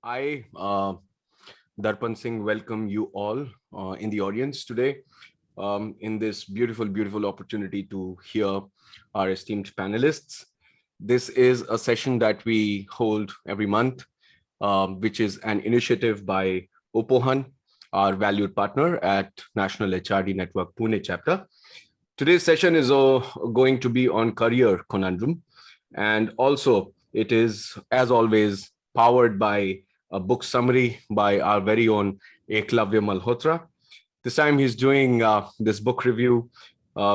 I, Darpan Singh, welcome you all in the audience today in this beautiful opportunity to hear our esteemed panelists. This is a session that we hold every month, which is an initiative by Upohan, our valued partner at National HRD Network Pune Chapter. Today's session is going to be on career conundrum, and also it is, as always, powered by a book summary by our very own Eklavya Malhotra. This time he's doing this book review,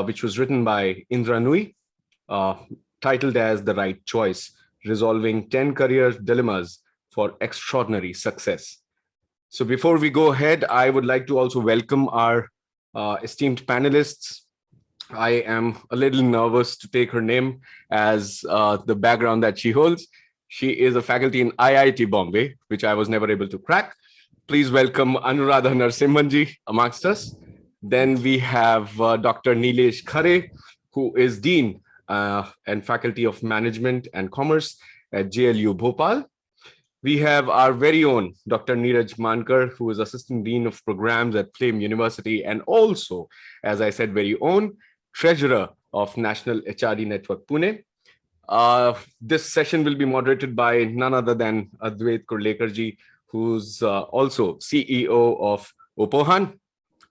which was written by Indra Nui, uh, titled as The Right Choice, Resolving 10 Career Dilemmas for Extraordinary Success. So before we go ahead, I would like to also welcome our esteemed panelists. I am a little nervous to take her name as the background that she holds. She is a faculty in IIT Bombay, which I was never able to crack. Please welcome Anuradha Narasimhan amongst us. Then we have Dr. Nilesh Khare, who is Dean and Faculty of Management and Commerce at JLU Bhopal. We have our very own Dr. Niraj Mankar, who is Assistant Dean of Programs at Flame University, and also, as I said, very own Treasurer of National HRD Network Pune. This session will be moderated by none other than Advait Kurlekar, who's also CEO of Upohan.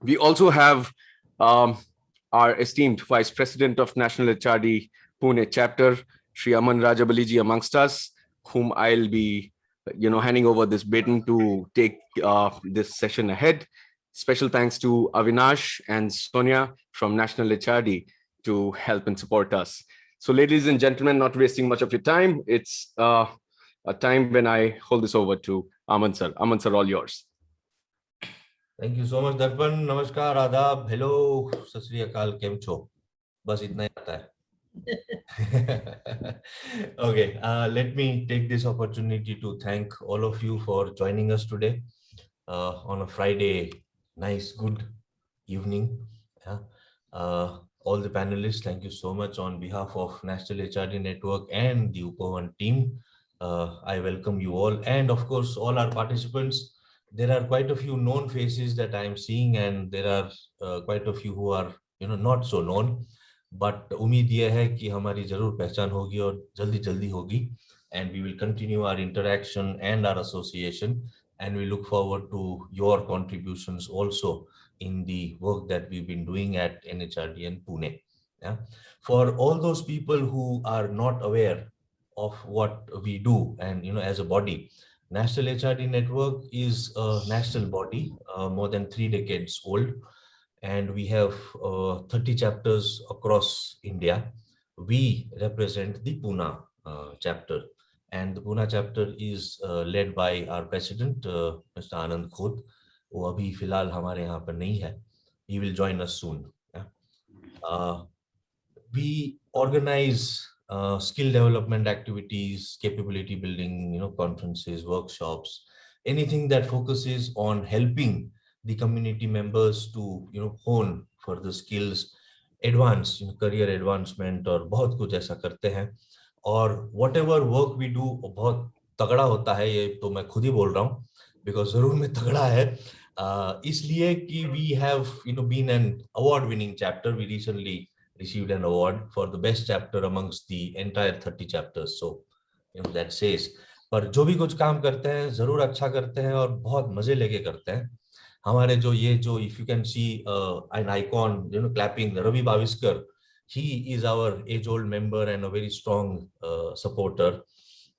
We also have our esteemed Vice President of National HRD Pune Chapter, Shri Aman Rajabali amongst us, whom I'll be handing over this baton to take this session ahead. Special thanks to Avinash and Sonia from National HRD to help and support us. So ladies and gentlemen, not wasting much of your time, it's a time when I hold this over to Aman sir. Aman sir, all yours. Thank you so much, Darpan. Namaskar, Adab, hello, Sat Sri Akal, kem cho? Bas itna hi aata hai. Okay, let me take this opportunity to thank all of you for joining us today on a Friday. Nice, good evening. Yeah. All the panelists, thank you so much on behalf of National HRD Network and the Upohan team. I welcome you all, and of course all our participants. There are quite a few known faces that I am seeing, and there are quite a few who are not so known. But उम्मीद ये है कि हमारी जरूर पहचान होगी और जल्दी होगी, and we will continue our interaction and our association, and we look forward to your contributions also in the work that we've been doing at NHRDN Pune. Yeah? For all those people who are not aware of what we do, and as a body, National HRD Network is a national body, more than 3 decades old, and we have 30 chapters across India. We represent the Pune chapter, and the Pune chapter is led by our president, Mr. Anand Khod. वो अभी फिलहाल हमारे यहाँ पर नहीं है. He will join us soon. Yeah? We organize skill development activities, capability building, conferences, workshops, anything that focuses on helping the community members to, hone for the skills, advance, career advancement, और बहुत कुछ ऐसा करते हैं. और whatever work we do बहुत तगड़ा होता है, ये तो मैं खुद ही बोल रहा हूँ, because जरूर में तगड़ा है. इसलिए कि we have been an award winning chapter. We recently received an award for the best chapter amongst the entire 30 chapters. So that says, पर जो भी कुछ काम करते हैं जरूर अच्छा करते हैं और बहुत मजे लेके करते हैं. हमारे जो if you can see an icon clapping, Ravi Baviskar, he is our age-old member and a very strong supporter.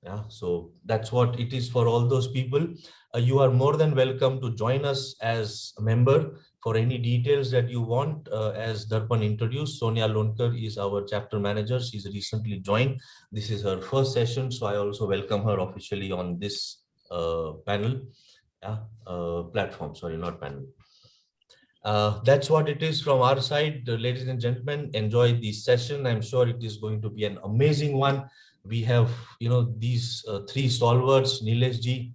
Yeah, so that's what it is for all those people. You are more than welcome to join us as a member. For any details that you want, as Darpan introduced, Sonia Lonkar is our chapter manager. She's recently joined. This is her first session, so I also welcome her officially on this panel. Platform, sorry, not panel. That's what it is from our side. Ladies and gentlemen, enjoy this session. I'm sure it is going to be an amazing one. We have, these 3 stalwarts. Nilesh ji,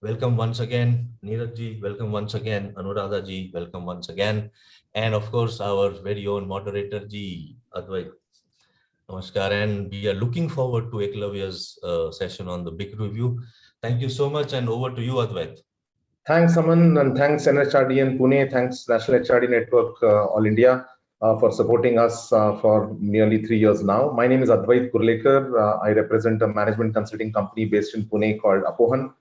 welcome once again. Neeraj ji, welcome once again. Anuradha ji, welcome once again. And of course, our very own moderator ji, Advait. Namaskar. And we are looking forward to Eklavya's session on the big review. Thank you so much, and over to you, Advait. Thanks, Aman, and thanks NHRDN Pune, thanks National HRD Network All India for supporting us for nearly 3 years now. My name is Advait Kurlekar. I represent a management consulting company based in Pune called Upohan.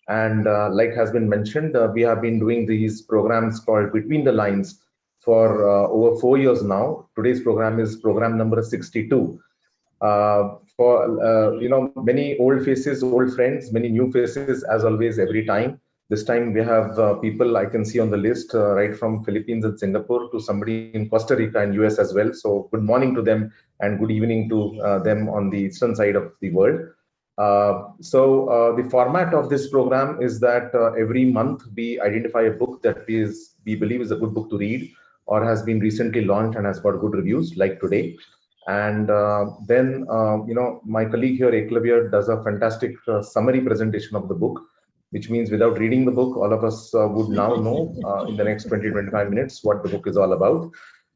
And like has been mentioned, we have been doing these programs called Between the Lines for over 4 years now. Today's program is program number 62. Many old faces, old friends, many new faces, as always, every time. This time we have people I can see on the list, right from Philippines and Singapore to somebody in Costa Rica and US as well. So good morning to them and good evening to them on the eastern side of the world. The format of this program is that every month we identify a book that we believe is a good book to read or has been recently launched and has got good reviews, like today. And then, my colleague here, Eklavya, does a fantastic summary presentation of the book, which means without reading the book, all of us would now know in the next 20-25 minutes what the book is all about.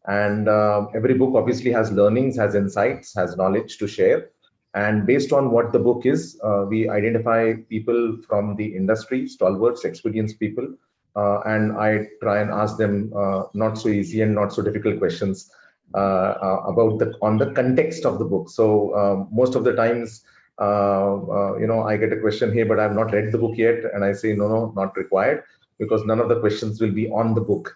And every book obviously has learnings, has insights, has knowledge to share. And based on what the book is, we identify people from the industry, stalwarts, experienced people, and I try and ask them not so easy and not so difficult questions about the context of the book. So most of the times, I get a question, hey, but I've not read the book yet, and I say no, not required, because none of the questions will be on the book.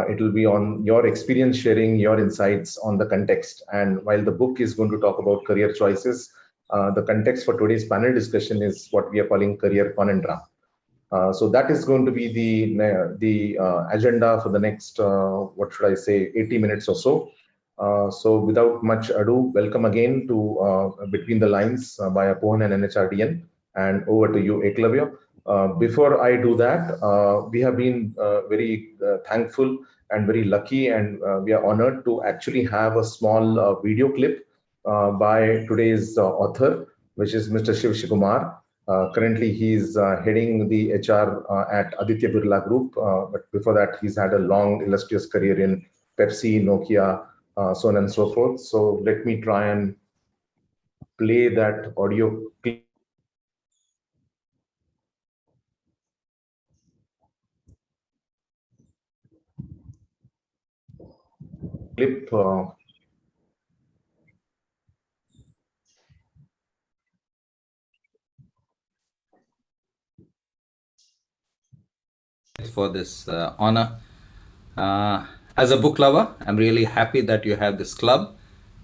It will be on your experience sharing, your insights on the context. And while the book is going to talk about career choices, the context for today's panel discussion is what we are calling career conundrum. So that is going to be the agenda for the next, 80 minutes or so. So without much ado, welcome again to Between the Lines by Upohan and NHRDN, and over to you, Eklavya. Before I do that, we have been very thankful and very lucky, and we are honored to actually have a small video clip by today's author, which is Mr. Shiv Shikumar. Currently, he's heading the HR at Aditya Birla Group, but before that, he's had a long, illustrious career in Pepsi, Nokia, so on and so forth. So let me try and play that audio clip. For this honor. As a book lover, I'm really happy that you have this club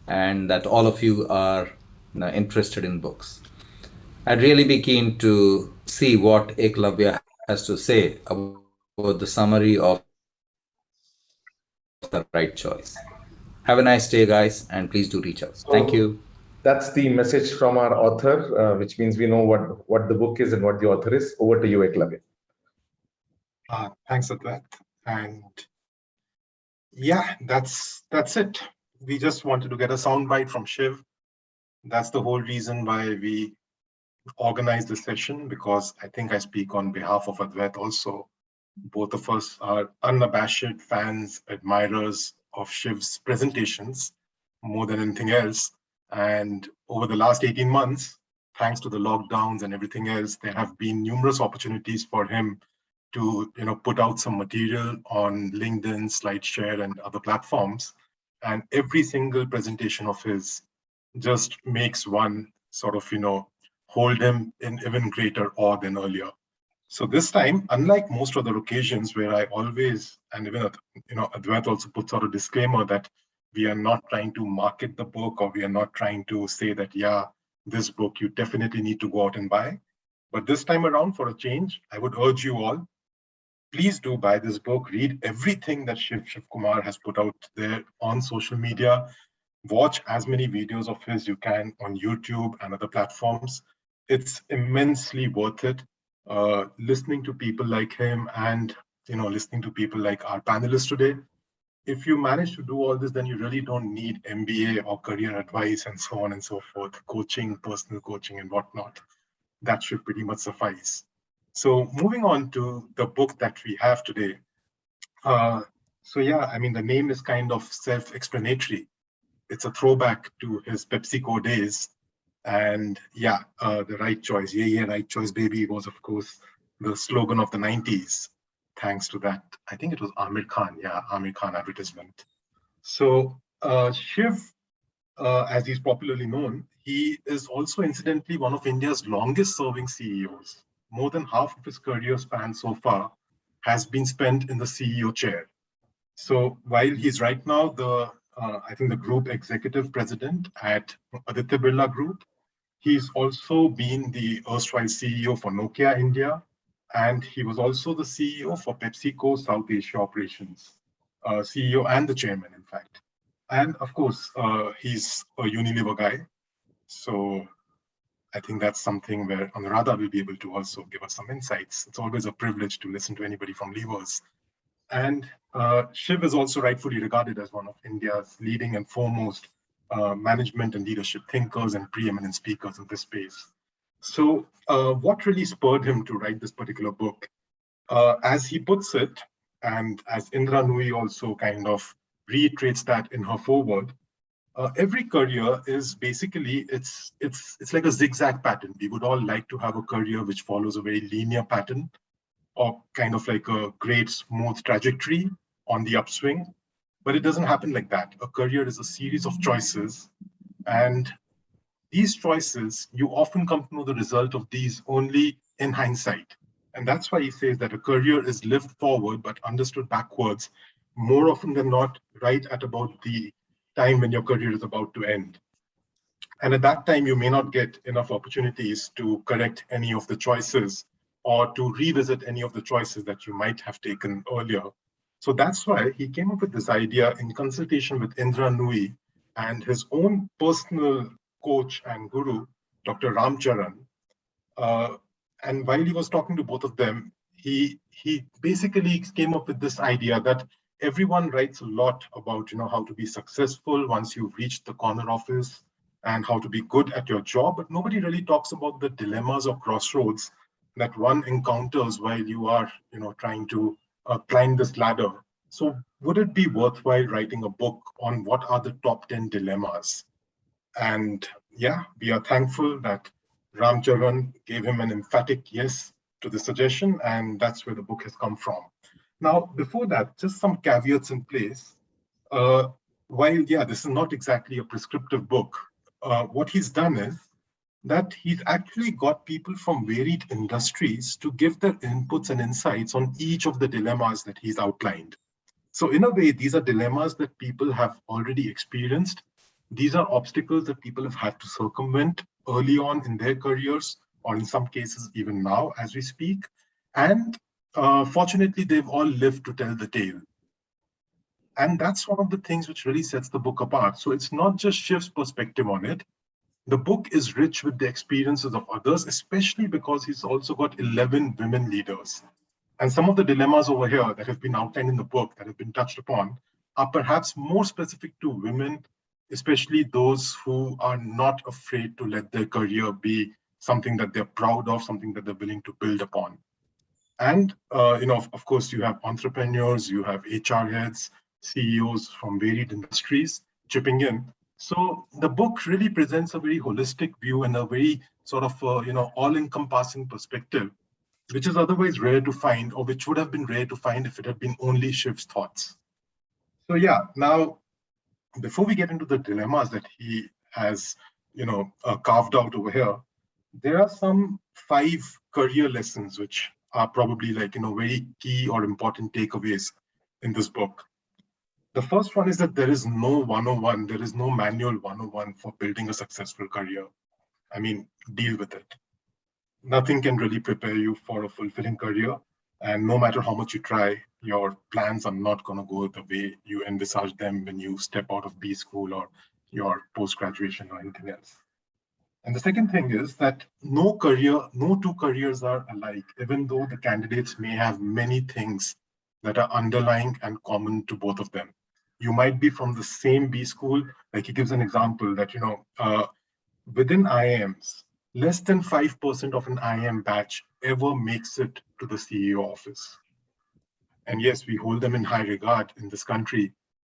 and that all of you are interested in books. I'd really be keen to see what Eklavya has to say about the summary of the right choice. Have a nice day, guys, and please do reach out. Thank you. That's the message from our author, which means we know what the book is and what the author is. Over to you, Eklavya. Thanks, Advait. And yeah, that's it. We just wanted to get a soundbite from Shiv. That's the whole reason why we organized this session, because I think I speak on behalf of Advait also. Both of us are unabashed fans, admirers of Shiv's presentations more than anything else. And over the last 18 months, thanks to the lockdowns and everything else, there have been numerous opportunities for him to put out some material on LinkedIn, SlideShare, and other platforms. And every single presentation of his just makes one sort of hold him in even greater awe than earlier. So this time, unlike most other occasions where I always, and even Advait also puts out a disclaimer that we are not trying to market the book, or we are not trying to say that, yeah, this book you definitely need to go out and buy. But this time around, for a change, I would urge you all, please do buy this book, read everything that Shiv Kumar has put out there on social media, watch as many videos of his you can on YouTube and other platforms. It's immensely worth it. Listening to people like him and listening to people like our panelists today, if you manage to do all this, then you really don't need MBA or career advice and so on and so forth, coaching, personal coaching and whatnot. That should pretty much suffice. So moving on to the book that we have today. The name is kind of self-explanatory. It's a throwback to his PepsiCo days. And yeah, the right choice, yeah, right choice, baby, was of course the slogan of the 90s. Thanks to that, I think it was Amir Khan, yeah, Amir Khan advertisement. So Shiv, as he's popularly known, he is also incidentally one of India's longest serving CEOs. More than half of his career span so far has been spent in the CEO chair. So while he's right now I think the group executive president at Aditya Birla Group, he's also been the erstwhile CEO for Nokia India, and he was also the CEO for PepsiCo South Asia operations, CEO and the chairman, in fact. And of course, he's a Unilever guy. So I think that's something where Anuradha will be able to also give us some insights. It's always a privilege to listen to anybody from levers. And Shiv is also rightfully regarded as one of India's leading and foremost management and leadership thinkers and preeminent speakers in this space. So what really spurred him to write this particular book? As he puts it, and as Indra Nui also kind of reiterates that in her foreword, every career is basically, it's like a zigzag pattern. We would all like to have a career which follows a very linear pattern, or kind of like a great smooth trajectory on the upswing. But it doesn't happen like that. A career is a series of choices. And these choices, you often come to know the result of these only in hindsight. And that's why he says that a career is lived forward but understood backwards more often than not, right at about the time when your career is about to end. And at that time, you may not get enough opportunities to correct any of the choices or to revisit any of the choices that you might have taken earlier. So that's why he came up with this idea in consultation with Indra Nui and his own personal coach and guru, Dr. Ram Charan. And while he was talking to both of them, he basically came up with this idea that everyone writes a lot about how to be successful once you've reached the corner office and how to be good at your job, but nobody really talks about the dilemmas or crossroads that one encounters while you are trying to climb this ladder. So would it be worthwhile writing a book on what are the top 10 dilemmas? And yeah, we are thankful that Ram Charan gave him an emphatic yes to the suggestion, and that's where the book has come from. Now, before that, just some caveats in place. While, yeah, this is not exactly a prescriptive book, what he's done is that he's actually got people from varied industries to give their inputs and insights on each of the dilemmas that he's outlined. So in a way, these are dilemmas that people have already experienced. These are obstacles that people have had to circumvent early on in their careers, or in some cases even now as we speak. And fortunately, they've all lived to tell the tale. And that's one of the things which really sets the book apart. So it's not just Shiv's perspective on it. The book is rich with the experiences of others, especially because he's also got 11 women leaders. And some of the dilemmas over here that have been outlined in the book, that have been touched upon, are perhaps more specific to women, especially those who are not afraid to let their career be something that they're proud of, something that they're willing to build upon. And, of course, you have entrepreneurs, you have HR heads, CEOs from varied industries chipping in. So the book really presents a very holistic view and a very sort of, all-encompassing perspective, which is otherwise rare to find, or which would have been rare to find if it had been only Shiv's thoughts. So yeah, now, before we get into the dilemmas that he has, carved out over here, there are some 5 career lessons which are probably very key or important takeaways in this book. The first one is that there is no 101, there is no manual 101 for building a successful career. I mean, deal with it. Nothing can really prepare you for a fulfilling career. And no matter how much you try, your plans are not going to go the way you envisage them when you step out of B school or your post-graduation or anything else. And the second thing is that no two careers are alike, even though the candidates may have many things that are underlying and common to both of them. You might be from the same B school, like he gives an example that, within IIMs, less than 5% of an IIM batch ever makes it to the CEO office. And yes, we hold them in high regard in this country,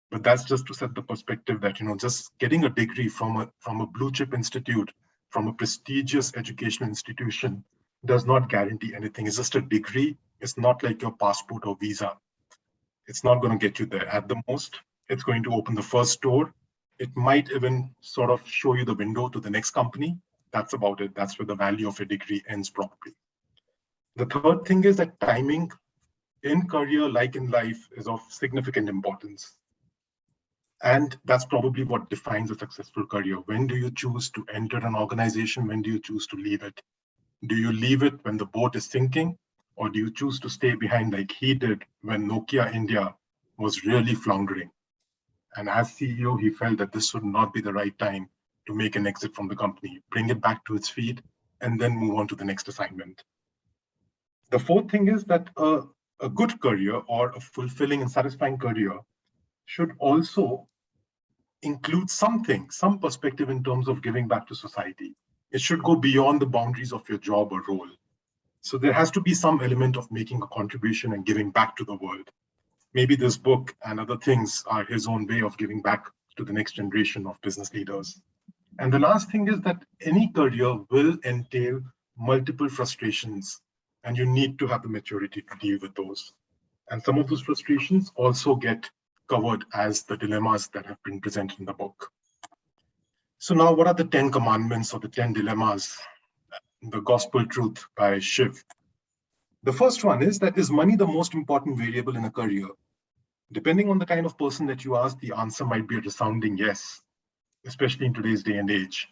but that's just to set the perspective that, just getting a degree from a blue chip institute from a prestigious educational institution does not guarantee anything. It's just a degree. It's not like your passport or visa. It's not going to get you there. At the most, it's going to open the first door. It might even sort of show you the window to the next company. That's about it. That's where the value of a degree ends probably. The third thing is that timing in career, like in life, is of significant importance. And that's probably what defines a successful career. When do you choose to enter an organization? When do you choose to leave it? Do you leave it when the boat is sinking? Or do you choose to stay behind like he did when Nokia India was really floundering? And as CEO, he felt that this would not be the right time to make an exit from the company, bring it back to its feet, and then move on to the next assignment. The fourth thing is that a good career or a fulfilling and satisfying career should also include something, some perspective in terms of giving back to society. It should go beyond the boundaries of your job or role. So there has to be some element of making a contribution and giving back to the world. Maybe this book and other things are his own way of giving back to the next generation of business leaders. And the last thing is that any career will entail multiple frustrations, and you need to have the maturity to deal with those. And some of those frustrations also get covered as the dilemmas that have been presented in the book. So now, what are the 10 commandments or the 10 dilemmas? The gospel truth by Shiv. The first one is that, is money the most important variable in a career? Depending on the kind of person that you ask, the answer might be a resounding yes, especially in today's day and age.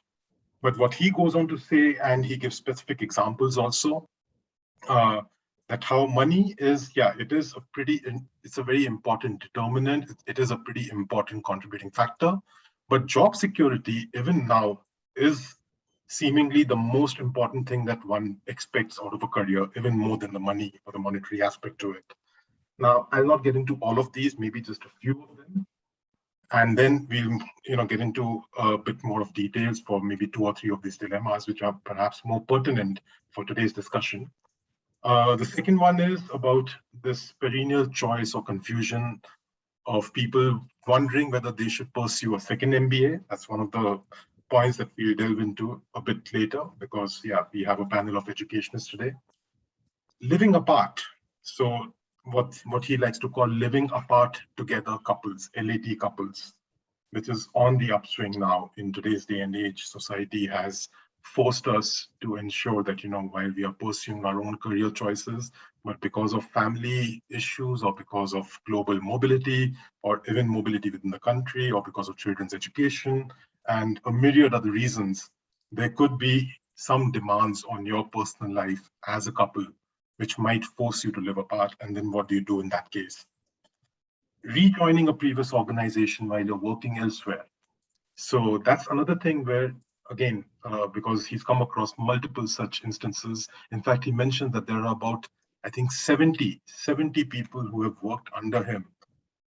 But what he goes on to say, and he gives specific examples also, that how money is, it's a very important determinant. It is a pretty important contributing factor. But job security, even now, is seemingly the most important thing that one expects out of a career, even more than the money or the monetary aspect to it. Now, I'll not get into all of these, maybe just a few of them. And then we'll get into a bit more of details for maybe 2 or 3 of these dilemmas, which are perhaps more pertinent for today's discussion. The second one is about this perennial choice or confusion of people wondering whether they should pursue a second MBA. That's one of the points that we'll delve into a bit later, because we have a panel of educationists today. Living apart. So what he likes to call living apart together couples, LAT couples, which is on the upswing now in today's day and age. Society has forced us to ensure that, while we are pursuing our own career choices, but because of family issues or because of global mobility or even mobility within the country or because of children's education and a myriad other reasons, there could be some demands on your personal life as a couple, which might force you to live apart. And then what do you do in that case? Rejoining a previous organization while you're working elsewhere. So that's another thing where, again, because he's come across multiple such instances. In fact, he mentioned that there are about, I think, 70 people who have worked under him,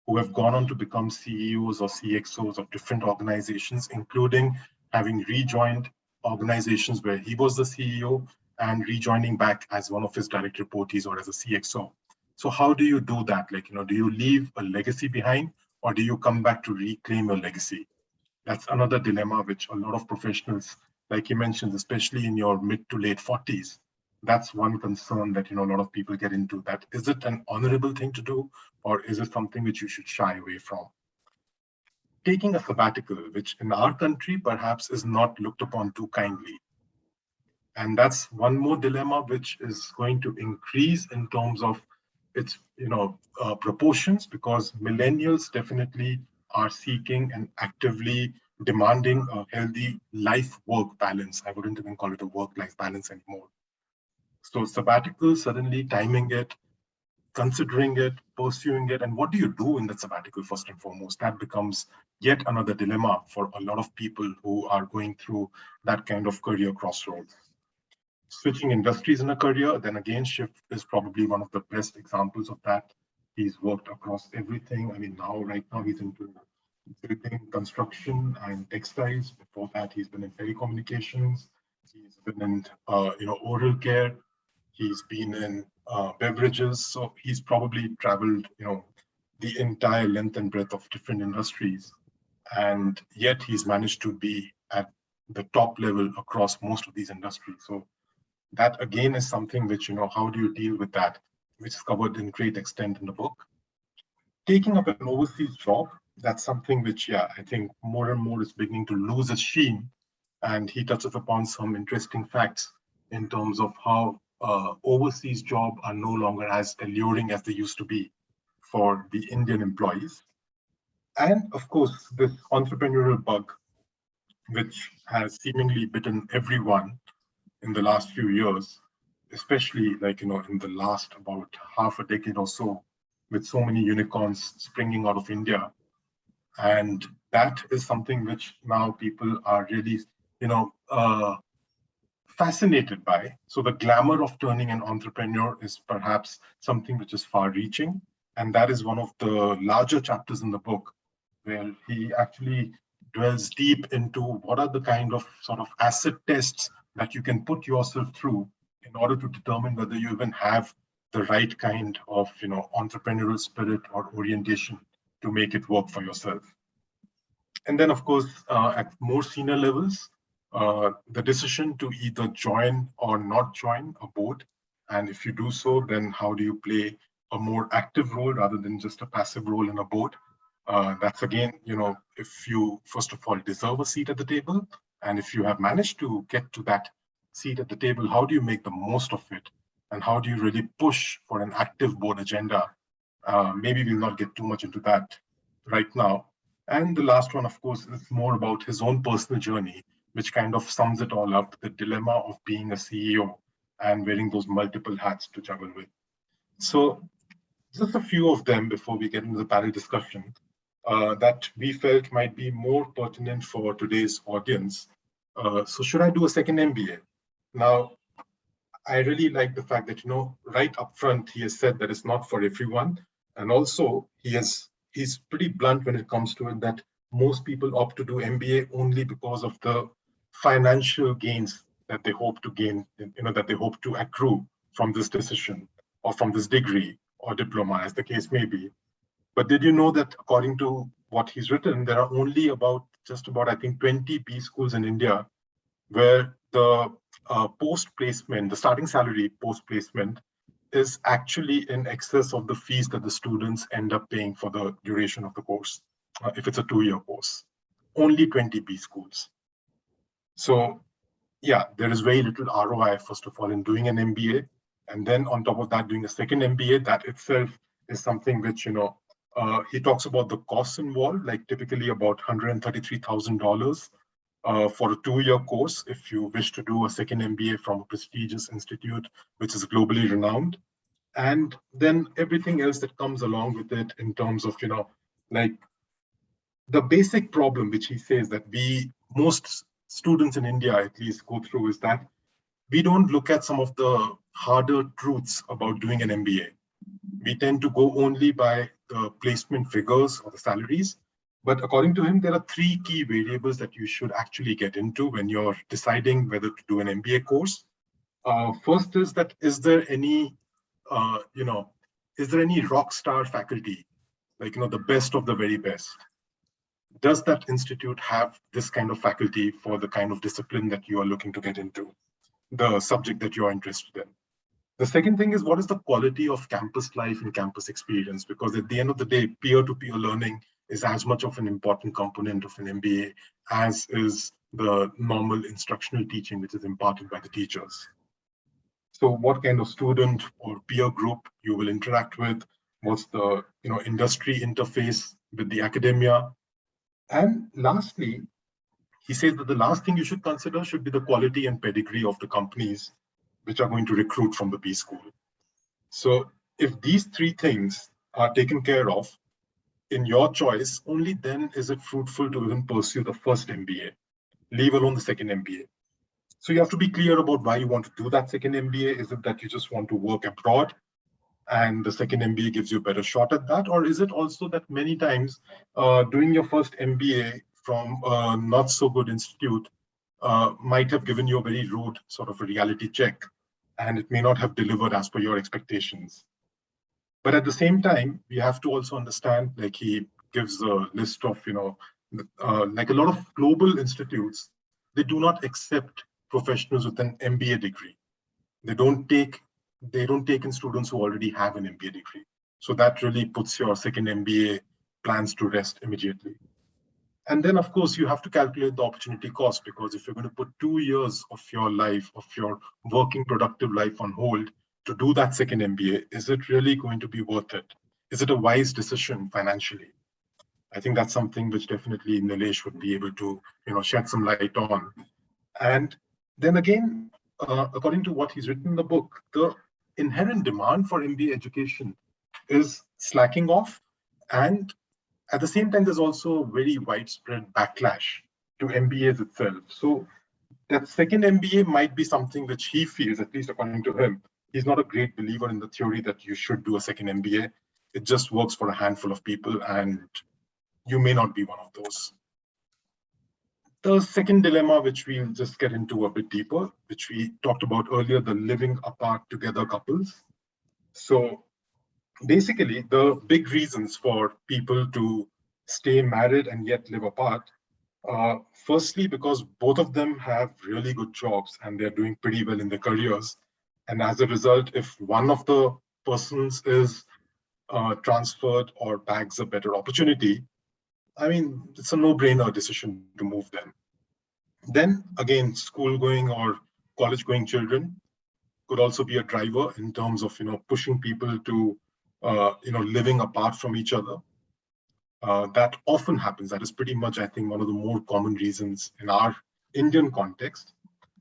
who have gone on to become CEOs or CXOs of different organizations, including having rejoined organizations where he was the CEO and rejoining back as one of his direct reportees or as a CXO. So how do you do that? Do you leave a legacy behind, or do you come back to reclaim your legacy? That's another dilemma which a lot of professionals, like he mentions, especially in your mid to late 40s, that's one concern that a lot of people get into. That is it an honorable thing to do, or is it something which you should shy away from? Taking a sabbatical, which in our country perhaps is not looked upon too kindly. And that's one more dilemma which is going to increase in terms of its proportions, because millennials definitely are seeking and actively demanding a healthy life-work balance. I wouldn't even call it a work-life balance anymore. So sabbatical, suddenly timing it, considering it, pursuing it, and what do you do in that sabbatical first and foremost? That becomes yet another dilemma for a lot of people who are going through that kind of career crossroads. Switching industries in a career, then again, Shiv is probably one of the best examples of that. He's worked across everything. I mean, right now he's into building, construction, and textiles. Before that, he's been in telecommunications. He's been in, oral care. He's been in beverages. So he's probably traveled, the entire length and breadth of different industries. And yet he's managed to be at the top level across most of these industries. So that again is something which, how do you deal with that, which is covered in great extent in the book. Taking up an overseas job, that's something which, I think more and more is beginning to lose its sheen. And he touches upon some interesting facts in terms of how overseas jobs are no longer as alluring as they used to be for the Indian employees. And of course, this entrepreneurial bug, which has seemingly bitten everyone in the last few years, especially in the last about half a decade or so, with so many unicorns springing out of India. And that is something which now people are really, fascinated by. So the glamour of turning an entrepreneur is perhaps something which is far-reaching. And that is one of the larger chapters in the book, where he actually dwells deep into what are the kind of sort of acid tests that you can put yourself through in order to determine whether you even have the right kind of entrepreneurial spirit or orientation to make it work for yourself. And then, of course, at more senior levels, the decision to either join or not join a board. And if you do so, then how do you play a more active role rather than just a passive role in a board? That's again, if you, first of all, deserve a seat at the table, and if you have managed to get to that seat at the table, how do you make the most of it? And how do you really push for an active board agenda? Maybe we'll not get too much into that right now. And the last one, of course, is more about his own personal journey, which kind of sums it all up, the dilemma of being a CEO and wearing those multiple hats to juggle with. So just a few of them before we get into the panel discussion that we felt might be more pertinent for today's audience. So should I do a second MBA? Now, I really like the fact that, right up front, he has said that it's not for everyone. And also, he's pretty blunt when it comes to it, that most people opt to do MBA only because of the financial gains that they hope to gain, that they hope to accrue from this decision or from this degree or diploma, as the case may be. But did you know that according to what he's written, there are only just about, I think, 20 B schools in India where the post-placement, the starting salary post-placement is actually in excess of the fees that the students end up paying for the duration of the course, if it's a 2-year course. Only 20 B schools. So yeah, there is very little ROI, first of all, in doing an MBA. And then on top of that, doing a second MBA, that itself is something which, he talks about the costs involved, like typically about $133,000 for a 2-year course if you wish to do a second MBA from a prestigious institute, which is globally renowned. And then everything else that comes along with it in terms of, like the basic problem, which he says that most students in India at least go through, is that we don't look at some of the harder truths about doing an MBA. We tend to go only by the placement figures or the salaries. But according to him, there are 3 key variables that you should actually get into when you're deciding whether to do an MBA course. First is that, is there any rock star faculty, like, the best of the very best? Does that institute have this kind of faculty for the kind of discipline that you are looking to get into, the subject that you are interested in? The second thing is, what is the quality of campus life and campus experience? Because at the end of the day, peer-to-peer learning is as much of an important component of an MBA as is the normal instructional teaching, which is imparted by the teachers. So what kind of student or peer group you will interact with? What's the industry interface with the academia? And lastly, he says that the last thing you should consider should be the quality and pedigree of the companies which are going to recruit from the B school. So if these 3 things are taken care of in your choice, only then is it fruitful to even pursue the first MBA, leave alone the second MBA. So you have to be clear about why you want to do that second MBA. Is it that you just want to work abroad and the second MBA gives you a better shot at that? Or is it also that many times doing your first MBA from a not so good institute might have given you a very rude sort of a reality check, and it may not have delivered as per your expectations. But at the same time, we have to also understand, like he gives a list of, like a lot of global institutes they do not accept professionals with an MBA degree. They don't take in students who already have an MBA degree. So that really puts your second MBA plans to rest immediately. And then, of course, you have to calculate the opportunity cost, because if you're going to put 2 years of your life, of your working productive life on hold to do that second MBA, is it really going to be worth it? Is it a wise decision financially? I think that's something which definitely Nilesh would be able to, shed some light on. And then again, according to what he's written in the book, the inherent demand for MBA education is slacking off, and at the same time, there's also very widespread backlash to MBAs itself. So that second MBA might be something which he feels, at least according to him, he's not a great believer in the theory that you should do a second MBA. It just works for a handful of people, and you may not be one of those. The second dilemma, which we'll just get into a bit deeper, which we talked about earlier, the living apart together couples. So basically, the big reasons for people to stay married and yet live apart, firstly, because both of them have really good jobs and they're doing pretty well in their careers. And as a result, if one of the persons is transferred or bags a better opportunity, I mean, it's a no-brainer decision to move them. Then again, school-going or college-going children could also be a driver in terms of, pushing people to, living apart from each other. That often happens. That is pretty much, I think, one of the more common reasons in our Indian context.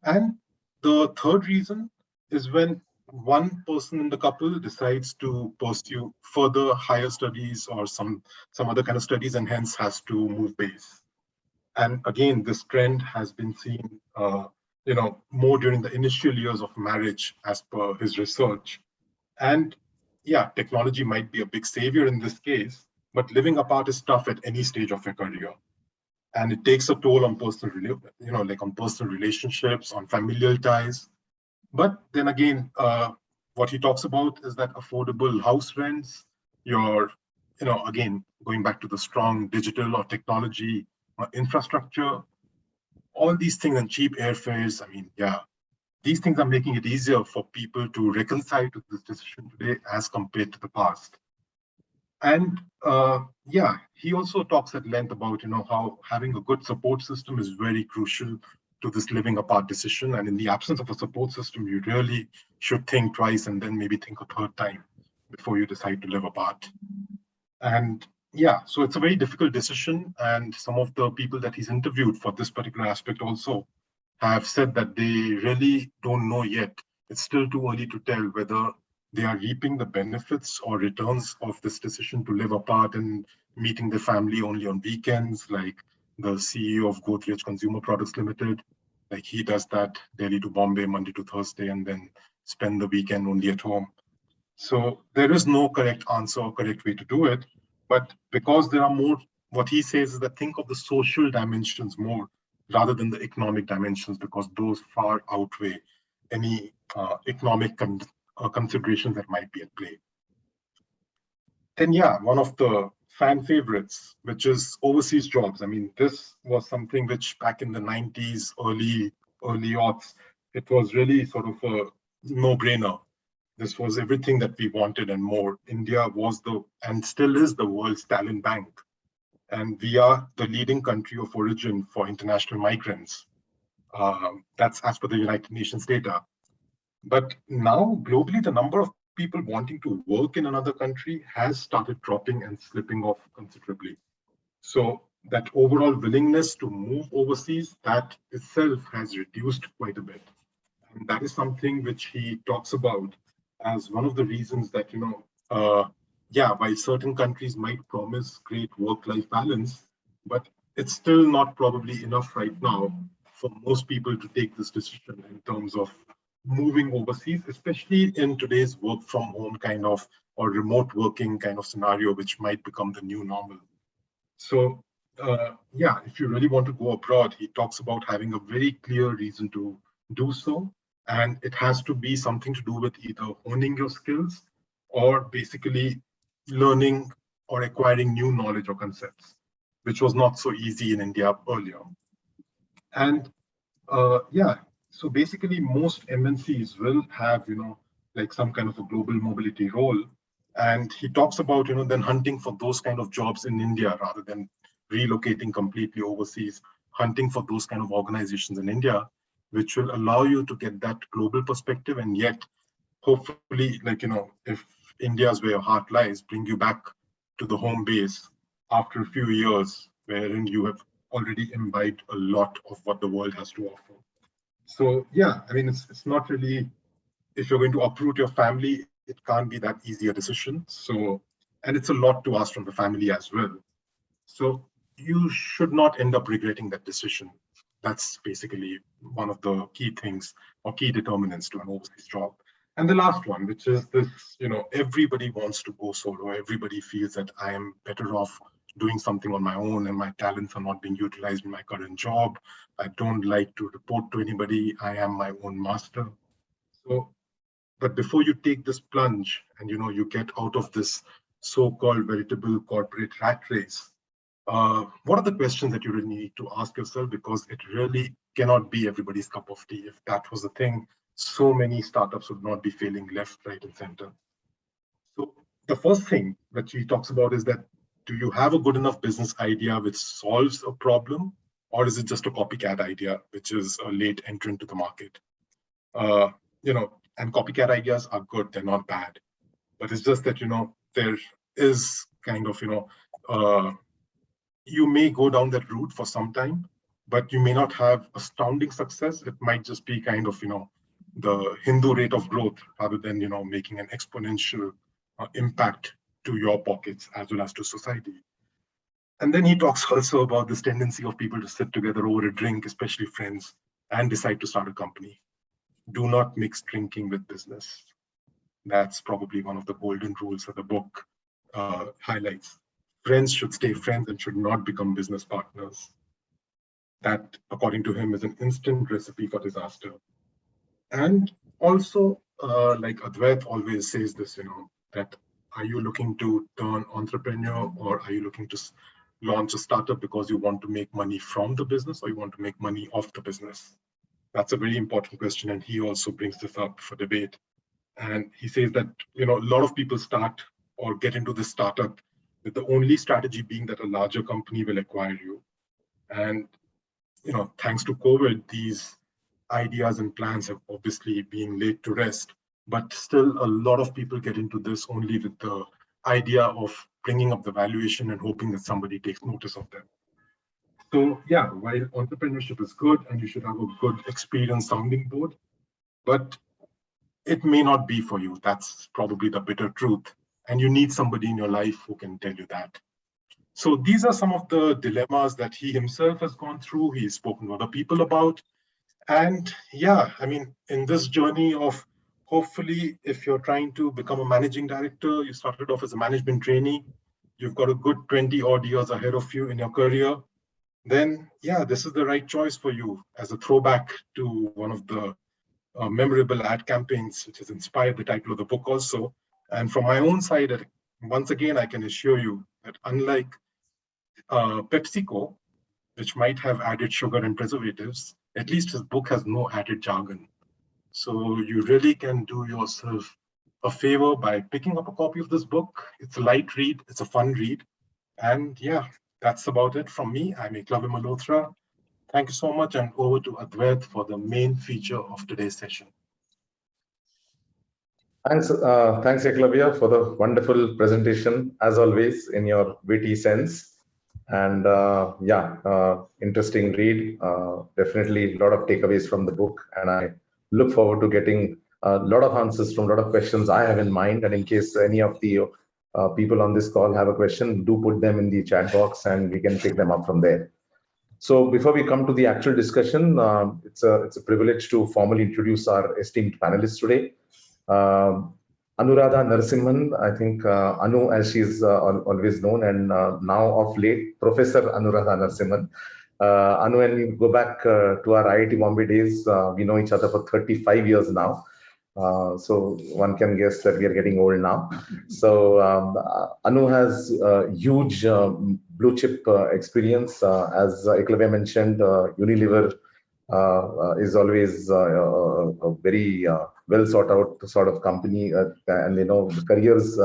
And the third reason is when one person in the couple decides to pursue further higher studies or some other kind of studies, and hence has to move base. And again, this trend has been seen, more during the initial years of marriage, as per his research. And yeah, technology might be a big savior in this case, but living apart is tough at any stage of your career. And it takes a toll on personal, on personal relationships, on familial ties. But then again, what he talks about is that affordable house rents, again, going back to the strong digital or technology infrastructure, all these things, and cheap airfares. I mean, yeah, these things are making it easier for people to reconcile to this decision today as compared to the past. And he also talks at length about, how having a good support system is very crucial to this living apart decision. And in the absence of a support system, you really should think twice and then maybe think a third time before you decide to live apart. And yeah, so it's a very difficult decision. And some of the people that he's interviewed for this particular aspect also have said that they really don't know yet. It's still too early to tell whether they are reaping the benefits or returns of this decision to live apart and meeting the family only on weekends, like the CEO of Godrej Consumer Products Limited. Like, he does that Delhi to Bombay, Monday to Thursday, and then spend the weekend only at home. So there is no correct answer or correct way to do it. But because there are more, what he says is that think of the social dimensions more rather than the economic dimensions, because those far outweigh any economic considerations that might be at play. Then, yeah, one of the fan favorites, which is overseas jobs. I mean, this was something which back in the 90s, early aughts, it was really sort of a no-brainer. This was everything that we wanted and more. India was and still is the world's talent bank. And we are the leading country of origin for international migrants. That's as per the United Nations data. But now, globally, the number of people wanting to work in another country has started dropping and slipping off considerably. So that overall willingness to move overseas, that itself has reduced quite a bit. And that is something which he talks about as one of the reasons that, while certain countries might promise great work-life balance, but it's still not probably enough right now for most people to take this decision in terms of moving overseas, especially in today's work from home kind of or remote working kind of scenario, which might become the new normal. So, if you really want to go abroad, he talks about having a very clear reason to do so. And it has to be something to do with either honing your skills or basically learning or acquiring new knowledge or concepts, which was not so easy in India earlier. And Yeah. So basically, most MNCs will have, like some kind of a global mobility role. And he talks about, then hunting for those kind of jobs in India rather than relocating completely overseas, hunting for those kind of organizations in India, which will allow you to get that global perspective and yet hopefully, if India's where your heart lies, bring you back to the home base after a few years, wherein you have already imbibed a lot of what the world has to offer. So yeah, I mean, it's not really, if you're going to uproot your family, it can't be that easy a decision. So, and it's a lot to ask from the family as well. So you should not end up regretting that decision. That's basically one of the key things or key determinants to an overseas job. And the last one, which is this, everybody wants to go solo. Everybody feels that I am better off doing something on my own and my talents are not being utilized in my current job. I don't like to report to anybody. I am my own master. So, but before you take this plunge and, you get out of this so-called veritable corporate rat race, what are the questions that you really need to ask yourself? Because it really cannot be everybody's cup of tea. If that was the thing, so many startups would not be failing left, right, and center. So the first thing that she talks about is that, do you have a good enough business idea which solves a problem? Or is it just a copycat idea, which is a late entrant to the market? And copycat ideas are good, they're not bad. But it's just that, there is kind of, you may go down that route for some time, but you may not have astounding success. It might just be kind of, the Hindu rate of growth rather than, making an exponential impact to your pockets as well as to society. And then he talks also about this tendency of people to sit together over a drink, especially friends, and decide to start a company. Do not mix drinking with business. That's probably one of the golden rules that the book highlights. Friends should stay friends and should not become business partners. That, according to him, is an instant recipe for disaster. And also, like Advait always says this, that are you looking to turn entrepreneur or are you looking to launch a startup because you want to make money from the business or you want to make money off the business? That's a very important question. And he also brings this up for debate. And he says that, a lot of people start or get into this startup with the only strategy being that a larger company will acquire you. And, thanks to COVID, these ideas and plans have obviously been laid to rest, but still a lot of people get into this only with the idea of bringing up the valuation and hoping that somebody takes notice of them. So yeah, while entrepreneurship is good and you should have a good experienced sounding board, but it may not be for you. That's probably the bitter truth. And you need somebody in your life who can tell you that. So these are some of the dilemmas that he himself has gone through. He's spoken to other people about. And yeah, I mean, in this journey of hopefully, if you're trying to become a managing director, you started off as a management trainee, you've got a good 20 odd years ahead of you in your career, then yeah, this is the right choice for you as a throwback to one of the memorable ad campaigns, which has inspired the title of the book also. And from my own side, once again, I can assure you that unlike PepsiCo, which might have added sugar and preservatives, at least his book has no added jargon. So you really can do yourself a favor by picking up a copy of this book. It's a light read, it's a fun read. And yeah, that's about it from me. I'm Eklavya Malhotra. Thank you so much, and over to Advait for the main feature of today's session. Thanks, Eklavya, for the wonderful presentation, as always, in your witty sense. And interesting read. Definitely a lot of takeaways from the book. And I look forward to getting a lot of answers from a lot of questions I have in mind. And in case any of the people on this call have a question, do put them in the chat box and we can pick them up from there. So before we come to the actual discussion, it's a privilege to formally introduce our esteemed panelists today. Anuradha Narasimhan, I think Anu as she's always known, and now of late, Professor Anuradha Narasimhan. Anu and we go back to our IIT Bombay days. We know each other for 35 years now. So one can guess that we are getting old now. So Anu has huge blue chip experience. As Eklavya mentioned, Unilever is always a very well sought out sort of company, and the careers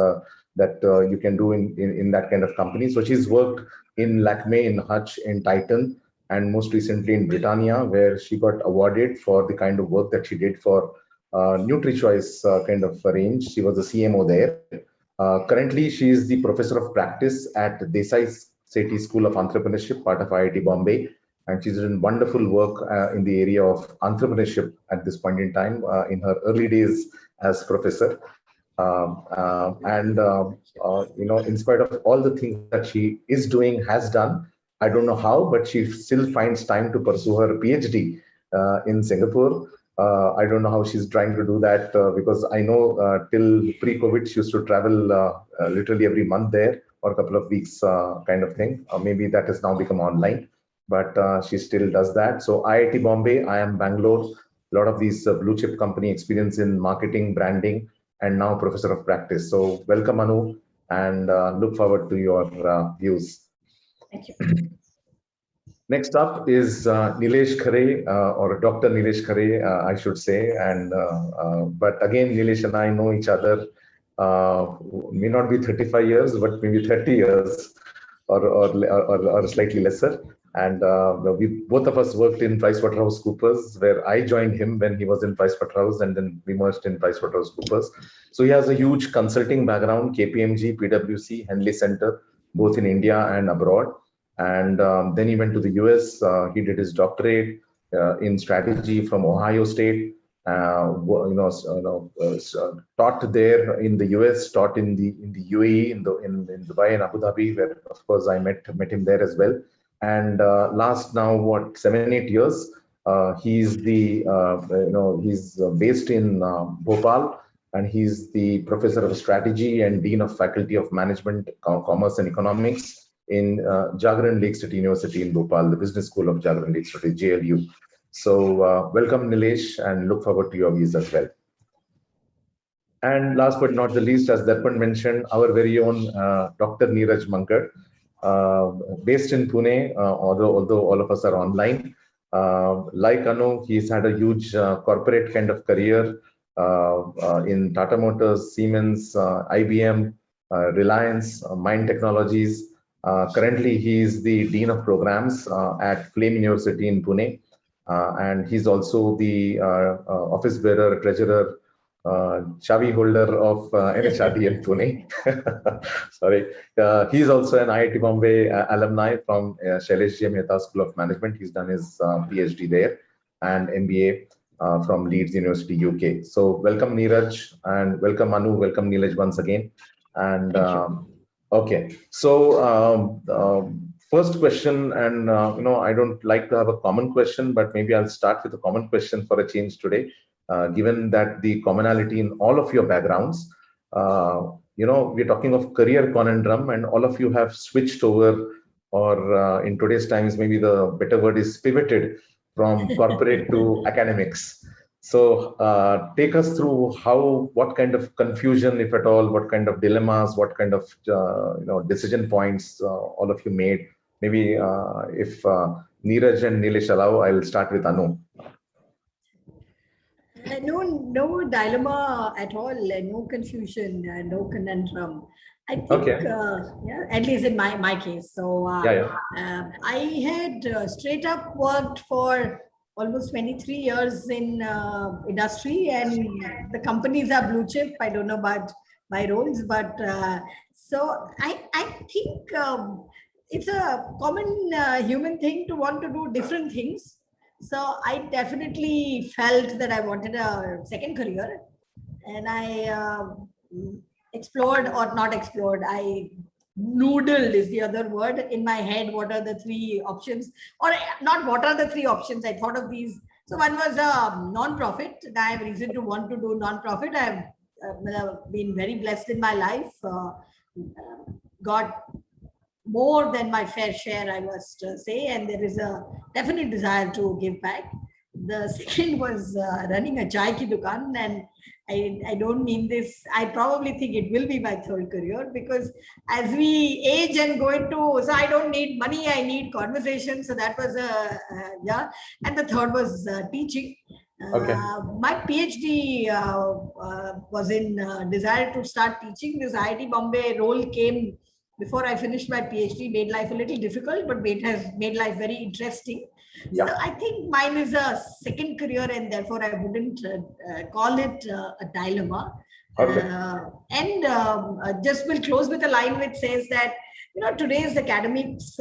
that you can do in that kind of company. So she's worked in Lakme, in Hutch, in Titan, and most recently in Britannia, where she got awarded for the kind of work that she did for NutriChoice kind of range. She was the CMO there. Currently, she is the professor of practice at Desai Sethi School of Entrepreneurship, part of IIT Bombay, and she's done wonderful work in the area of entrepreneurship at this point in time in her early days as professor. In spite of all the things that she is doing, has done, I don't know how, but she still finds time to pursue her PhD in Singapore. I don't know how she's trying to do that because I know till pre-COVID she used to travel literally every month there or a couple of weeks kind of thing. Maybe that has now become online, but she still does that. So IIT Bombay, I am Bangalore. A lot of these blue chip company experience in marketing, branding, and now professor of practice. So welcome, Anu, and look forward to your views. Thank you. Next up is Nilesh Khare, or Dr. Nilesh Khare, I should say. And but again, Nilesh and I know each other, may not be 35 years, but maybe 30 years or slightly lesser. And we both of us worked in PricewaterhouseCoopers, where I joined him when he was in Pricewaterhouse, and then we merged in PricewaterhouseCoopers. So he has a huge consulting background, KPMG, PwC, Henley Center, both in India and abroad. And then he went to the US. He did his doctorate in strategy from Ohio State. Taught there in the US, taught in the UAE, in Dubai and Abu Dhabi, where of course I met him there as well. And last now 7-8 years, he's he's based in Bhopal, and he's the professor of strategy and dean of faculty of management, commerce and economics in Jagran Lake City University in Bhopal, the business school of Jagran Lake City, JLU. So welcome, Nilesh, and look forward to your views as well. And last but not the least, as Darpan mentioned, our very own Dr. Niraj Mankar, based in Pune, although all of us are online. Like Anu, he's had a huge corporate kind of career in Tata Motors, Siemens, IBM, Reliance, Mind Technologies. Currently, he is the Dean of Programs at Flame University in Pune. And he's also the office bearer, treasurer, Chavi holder of NHRDN Pune. Sorry. He's also an IIT Bombay alumni from Shailesh J. Mehta School of Management. He's done his PhD there and MBA from Leeds University, UK. So welcome, Neeraj, and welcome, Anu. Welcome, Nilesh, once again. And okay, so first question, and I don't like to have a common question, but maybe I'll start with a common question for a change today. Given that the commonality in all of your backgrounds, we're talking of career conundrum, and all of you have switched over, or in today's times, maybe the better word is pivoted from corporate to academics. So take us through what kind of confusion, if at all, what kind of dilemmas, what kind of decision points all of you made. Maybe if Neeraj and Nilesh allow, I will start with Anu. No dilemma at all, no confusion, no conundrum. I think, okay. Yeah, at least in my case. So I had straight up worked for almost 23 years in industry, and the companies are blue chip. I don't know about my roles, but so I think it's a common human thing to want to do different things. So I definitely felt that I wanted a second career, and I explored, or not explored, I noodled is the other word in my head. What are the three options, or not what are the three options? I thought of these. So one was a non-profit. I have reason to want to do non-profit. I have been very blessed in my life. Got more than my fair share, I must say, and there is a definite desire to give back. The second was running a chai ki dukan, and I don't mean this. I probably think it will be my third career, because as we age and go into, so I don't need money, I need conversation. So that was yeah. And the third was teaching. Okay. My PhD was in desire to start teaching. This IIT Bombay role came before I finished my PhD, made life a little difficult, but it has made life very interesting. Yeah. So I think mine is a second career, and therefore I wouldn't call it a dilemma. Okay. And just will close with a line which says that, today's academics,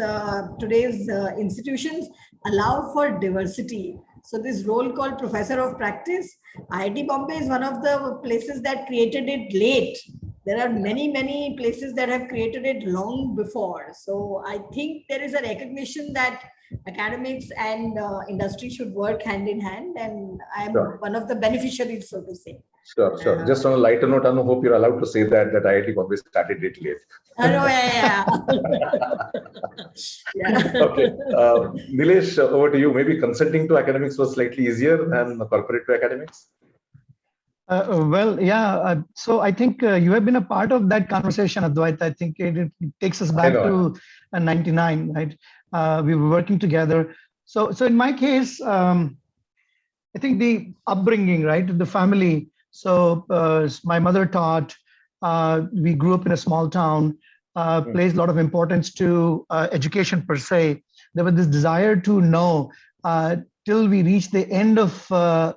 today's institutions allow for diversity. So this role called professor of practice, IIT Bombay is one of the places that created it late. There are many, many places that have created it long before. So I think there is a recognition that academics and industry should work hand in hand, and I'm one of the beneficiaries, so to say. Sure. Just on a lighter note, I hope you're allowed to say that IIT Bombay started it late. Oh, yeah. Okay. Nilesh, over to you. Maybe consulting to academics was slightly easier than corporate to academics? Well, yeah. So I think you have been a part of that conversation, Advait. I think it takes us back to 99, right? We were working together. So in my case, I think the upbringing, right, the family. So my mother taught. We grew up in a small town. Placed a lot of importance to education per se. There was this desire to know till we reach the end of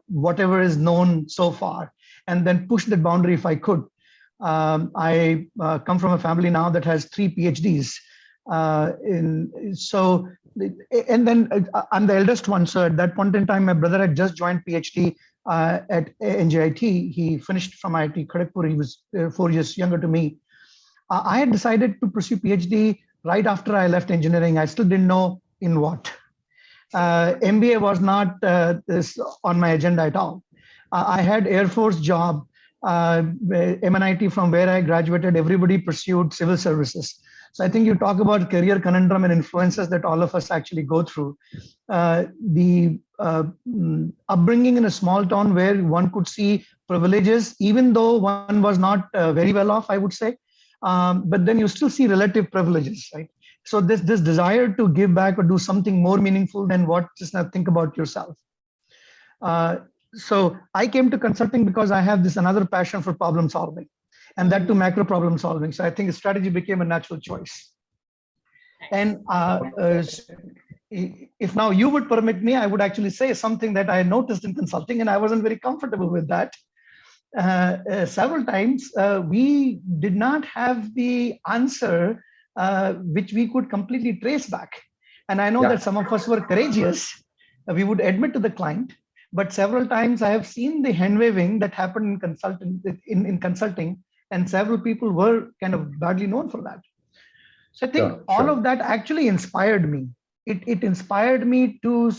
whatever is known so far, and then push that boundary if I could. I come from a family now that has 3 PhDs. And then I'm the eldest one. So at that point in time, my brother had just joined PhD at NJIT. He finished from IIT Khare. He was 4 years younger to me. I had decided to pursue PhD right after I left engineering. I still didn't know in what. MBA was not this on my agenda at all. I had Air Force job, MNIT, from where I graduated. Everybody pursued civil services. So I think you talk about career conundrum and influences that all of us actually go through. The upbringing in a small town where one could see privileges, even though one was not very well off, I would say. But then you still see relative privileges, right? So this desire to give back or do something more meaningful than what just now think about yourself. So I came to consulting because I have this another passion for problem solving, and that to macro problem solving. So I think strategy became a natural choice. And if now you would permit me, I would actually say something that I noticed in consulting, and I wasn't very comfortable with that. Several times we did not have the answer which we could completely trace back. And I know that some of us were courageous. We would admit to the client, but several times I have seen the hand waving that happened in consulting, and several people were kind of badly known for that. So I think all of that actually inspired me. It inspired me to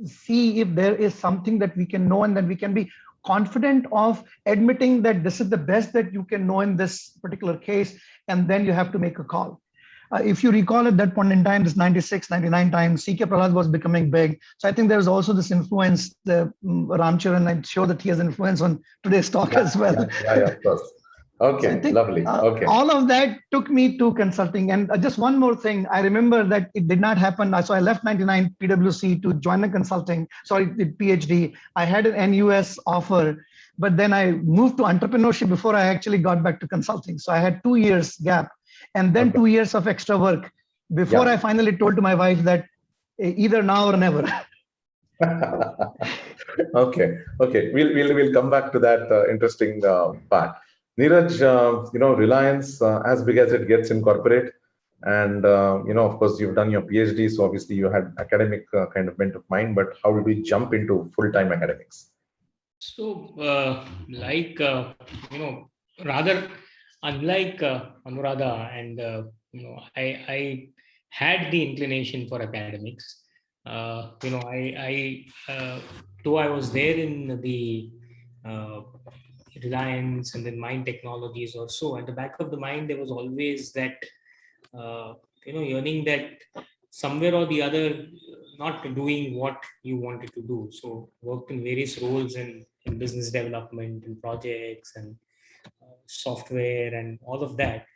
see if there is something that we can know, and then we can be confident of admitting that this is the best that you can know in this particular case, and then you have to make a call. If you recall, at that point in time, this 96, 99 time, C.K. Prahalad was becoming big. So I think there's also this influence, Ramcharan, I'm sure that he has influence on today's talk as well. Yeah, of course. Okay, so lovely. Okay. All of that took me to consulting. And just one more thing, I remember that it did not happen. So I left 99 PwC to join the consulting, the PhD. I had an NUS offer, but then I moved to entrepreneurship before I actually got back to consulting. So I had 2 years gap, and then 2 years of extra work before I finally told to my wife that either now or never. Okay. We'll come back to that interesting part. Neeraj, Reliance, as big as it gets in corporate, and of course, you've done your PhD, so obviously you had academic kind of bent of mind. But how did we jump into full-time academics? So, rather unlike Anuradha, and I had the inclination for academics. Though I was there in the Reliance and then Mind Technologies or so, at the back of the mind there was always that yearning that somewhere or the other not doing what you wanted to do. So worked in various roles in business development and projects and software and all of that.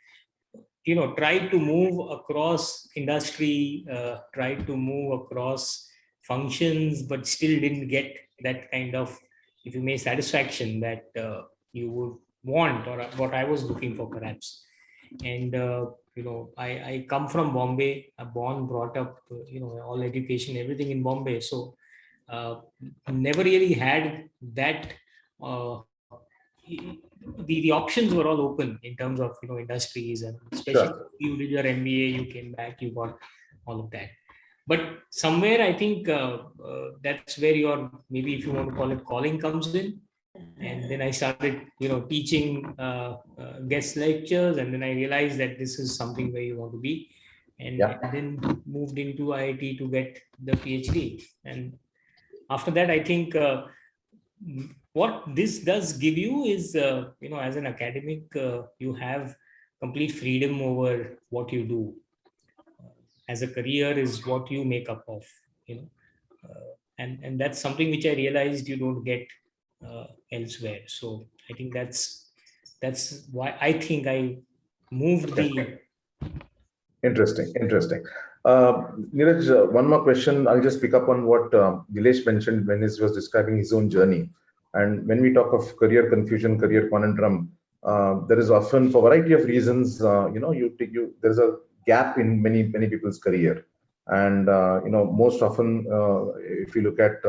Tried to move across industry, tried to move across functions, but still didn't get that kind of, if you may, satisfaction that you would want, or what I was looking for perhaps. And I come from Bombay. I'm born, brought up, all education, everything in Bombay. So never really had that. The options were all open in terms of industries, and especially you did your MBA, you came back, you got all of that. But somewhere I think that's where your, maybe if you want to call it, calling comes in. And then I started teaching guest lectures, and then I realized that this is something where you want to be, and then moved into IIT to get the PhD. And after that, I think what this does give you is as an academic, you have complete freedom over what you do. As a career is what you make up of, and that's something which I realized you don't get elsewhere. So I think that's why I think I moved the. Interesting. Neeraj, one more question. I'll just pick up on what Nilesh mentioned when he was describing his own journey. And when we talk of career confusion, career conundrum, there is often, for a variety of reasons, there's a gap in many people's career. And most often, if you look at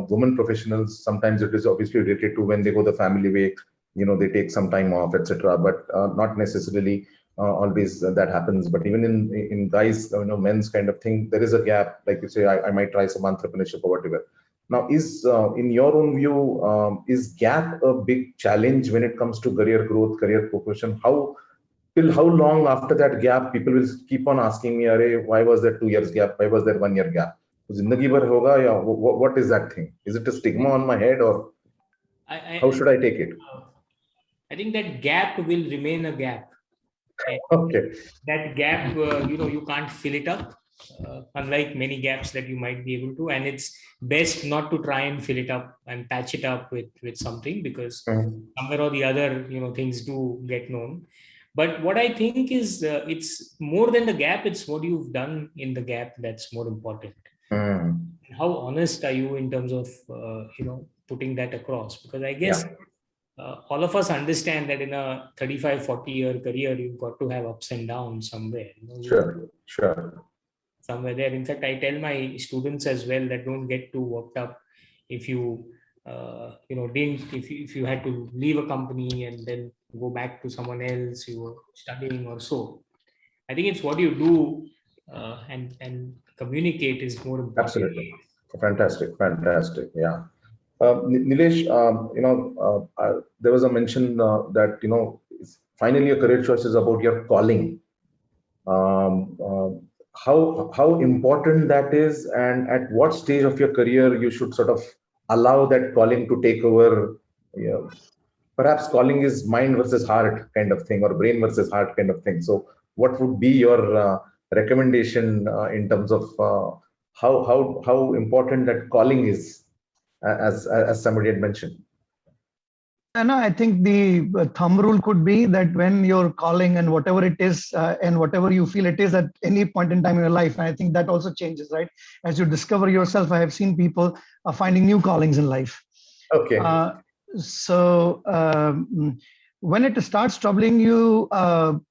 women professionals, sometimes it is obviously related to when they go the family way, they take some time off, etc. But not necessarily always that happens. But even in guys, men's kind of thing, there is a gap. Like you say, I might try some entrepreneurship or whatever. Now, is in your own view, is gap a big challenge when it comes to career growth, career progression? Till how long after that gap people will keep on asking me, Arey, why was there 2 years gap? Why was there 1 year gap? Zindagi bhar hoga, ya, what is that thing? Is it a stigma on my head, or how should I take it? I think that gap will remain a gap. Okay. That gap, you can't fill it up, unlike many gaps that you might be able to. And it's best not to try and fill it up and patch it up with something, because somewhere or the other, things do get known. But what I think is it's more than the gap, it's what you've done in the gap that's more important. How honest are you in terms of, putting that across? Because I guess all of us understand that in a 35-40 year career, you've got to have ups and downs somewhere. Sure. Somewhere there. In fact, I tell my students as well that don't get too worked up if you, if you had to leave a company and then go back to someone else you were studying or so. I think it's what you do and communicate is more important. Absolutely. Fantastic. Yeah. Nilesh, there was a mention that, finally a career choice is about your calling. How important that is, and at what stage of your career you should sort of allow that calling to take over. Perhaps calling is mind versus heart kind of thing, or brain versus heart kind of thing. So what would be your recommendation in terms of how important that calling is, as somebody had mentioned? And I think the thumb rule could be that when you're calling and whatever it is and whatever you feel it is at any point in time in your life, and I think that also changes, right? As you discover yourself, I have seen people finding new callings in life. Okay. So when it starts troubling you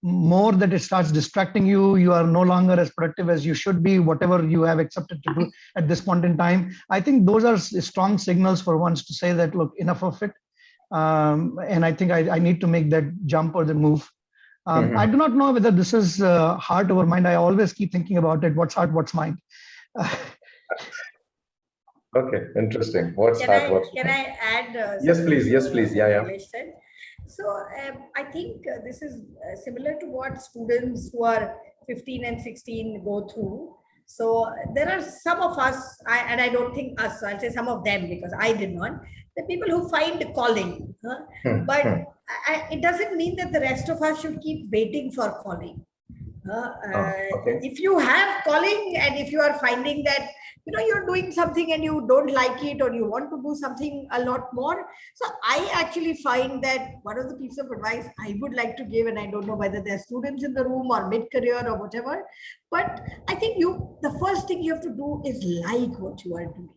more, that it starts distracting you, you are no longer as productive as you should be, whatever you have accepted to do at this point in time, I think those are strong signals for ones to say that, look, enough of it. And I think I need to make that jump or the move. I do not know whether this is heart over mind. I always keep thinking about it. What's heart, what's mind? Okay, interesting. What's heart, what's mind? Can I add? Yes, please. Yeah. So I think this is similar to what students who are 15 and 16 go through. So there are some of us, and I don't think us, I'll say some of them because I did not, the people who find calling. But it doesn't mean that the rest of us should keep waiting for calling. Okay. If you have calling and if you are finding that you're doing something and you don't like it, or you want to do something a lot more, so I actually find that one of the pieces of advice I would like to give, and I don't know whether there are students in the room or mid-career or whatever, but I think the first thing you have to do is like what you are doing.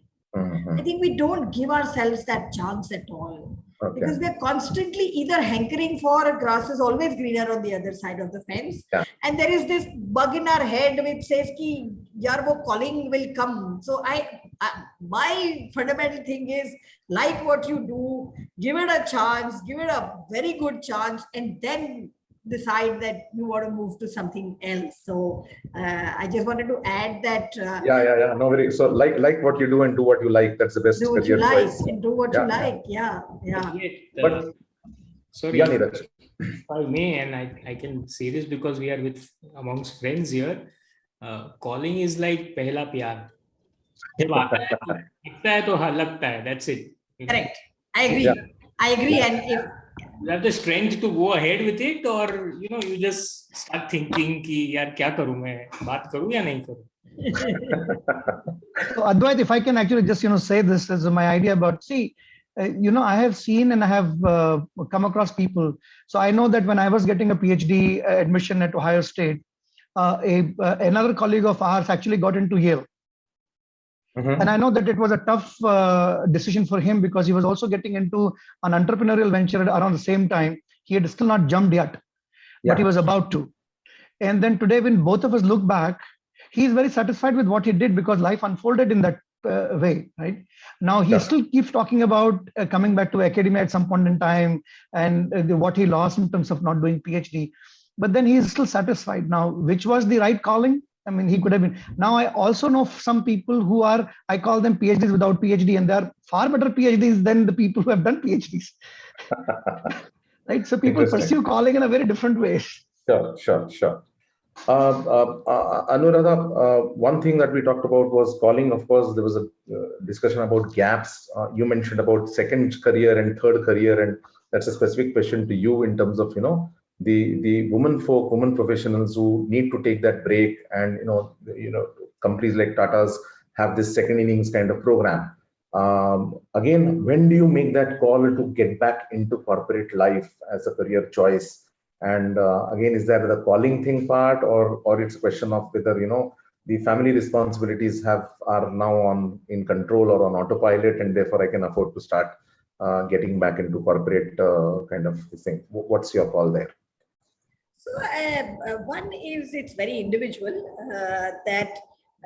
I think we don't give ourselves that chance at all. Okay. Because we're constantly either hankering for grass is always greener on the other side of the fence. Yeah. And there is this bug in our head which says ki yaar wo calling will come. So my fundamental thing is like what you do, give it a chance, give it a very good chance, and then decide that you want to move to something else. So I just wanted to add that. Yeah. No, very. So like what you do and do what you like. That's the best. Do what you career like choice. and do what you like. Yeah. But sorry, yeah, Neeraj. if I may, and I can say this because we are amongst friends here. Calling is like pehla pyar. जब आता है तो दिखता है तो हाँ लगता है. That's it. Correct. I agree. I agree. And if you have the strength to go ahead with it, or you just start thinking कि यार क्या करूँ मैं, बात करूँ या नहीं करूँ. So Advait, if I can actually just say this as my idea about, I have seen and I have come across people. So I know that when I was getting a PhD admission at Ohio State, another colleague of ours actually got into Yale. And I know that it was a tough decision for him because he was also getting into an entrepreneurial venture around the same time. He had still not jumped yet, but he was about to. And then today, when both of us look back, he's very satisfied with what he did because life unfolded in that way, right? Now he still keeps talking about coming back to academia at some point in time and what he lost in terms of not doing PhD. But then he is still satisfied. Now, which was the right calling? I mean, he could have been. Now, I also know some people who are, I call them PhDs without PhD, and they are far better PhDs than the people who have done PhDs. Right? So people pursue calling in a very different way. Sure. Anuradha, one thing that we talked about was calling. Of course, there was a discussion about gaps. You mentioned about second career and third career, and that's a specific question to you in terms of, the women professionals who need to take that break, and companies like Tata's have this second innings kind of program. Again, when do you make that call to get back into corporate life as a career choice? And again, is that the calling thing part, or it's a question of whether the family responsibilities are now in control or on autopilot, and therefore I can afford to start getting back into corporate kind of thing. What's your call there? So one is it's very individual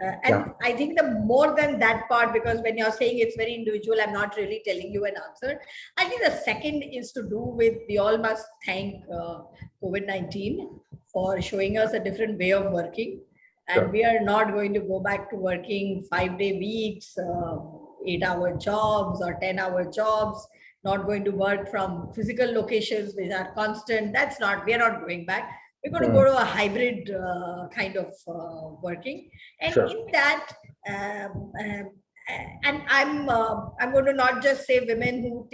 I think the more than that part, because when you're saying it's very individual, I'm not really telling you an answer. I think the second is to do with, we all must thank COVID-19 for showing us a different way of working. And we are not going to go back to working 5-day weeks, 8-hour jobs or 10-hour jobs, not going to work from physical locations which are constant. We are not going back. We're going to go to a hybrid kind of working. And in that, and I'm going to not just say women who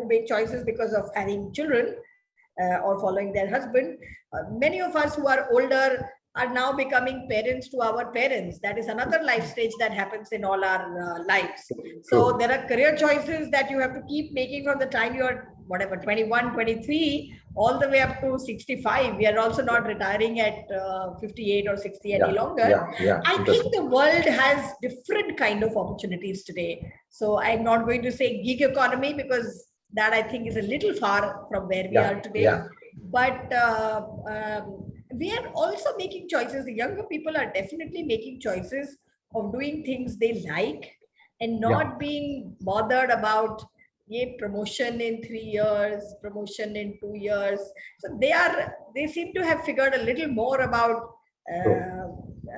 make choices because of having children or following their husband. Many of us who are older are now becoming parents to our parents. That is another life stage that happens in all our lives. So there are career choices that you have to keep making from the time you're 21, 23, all the way up to 65. We are also not retiring at 58 or 60 any longer. I think the world has different kind of opportunities today. So I'm not going to say gig economy, because that I think is a little far from where we are today. But we are also making choices. The younger people are definitely making choices of doing things they like and not being bothered about promotion in 3 years, promotion in 2 years. So they seem to have figured a little more about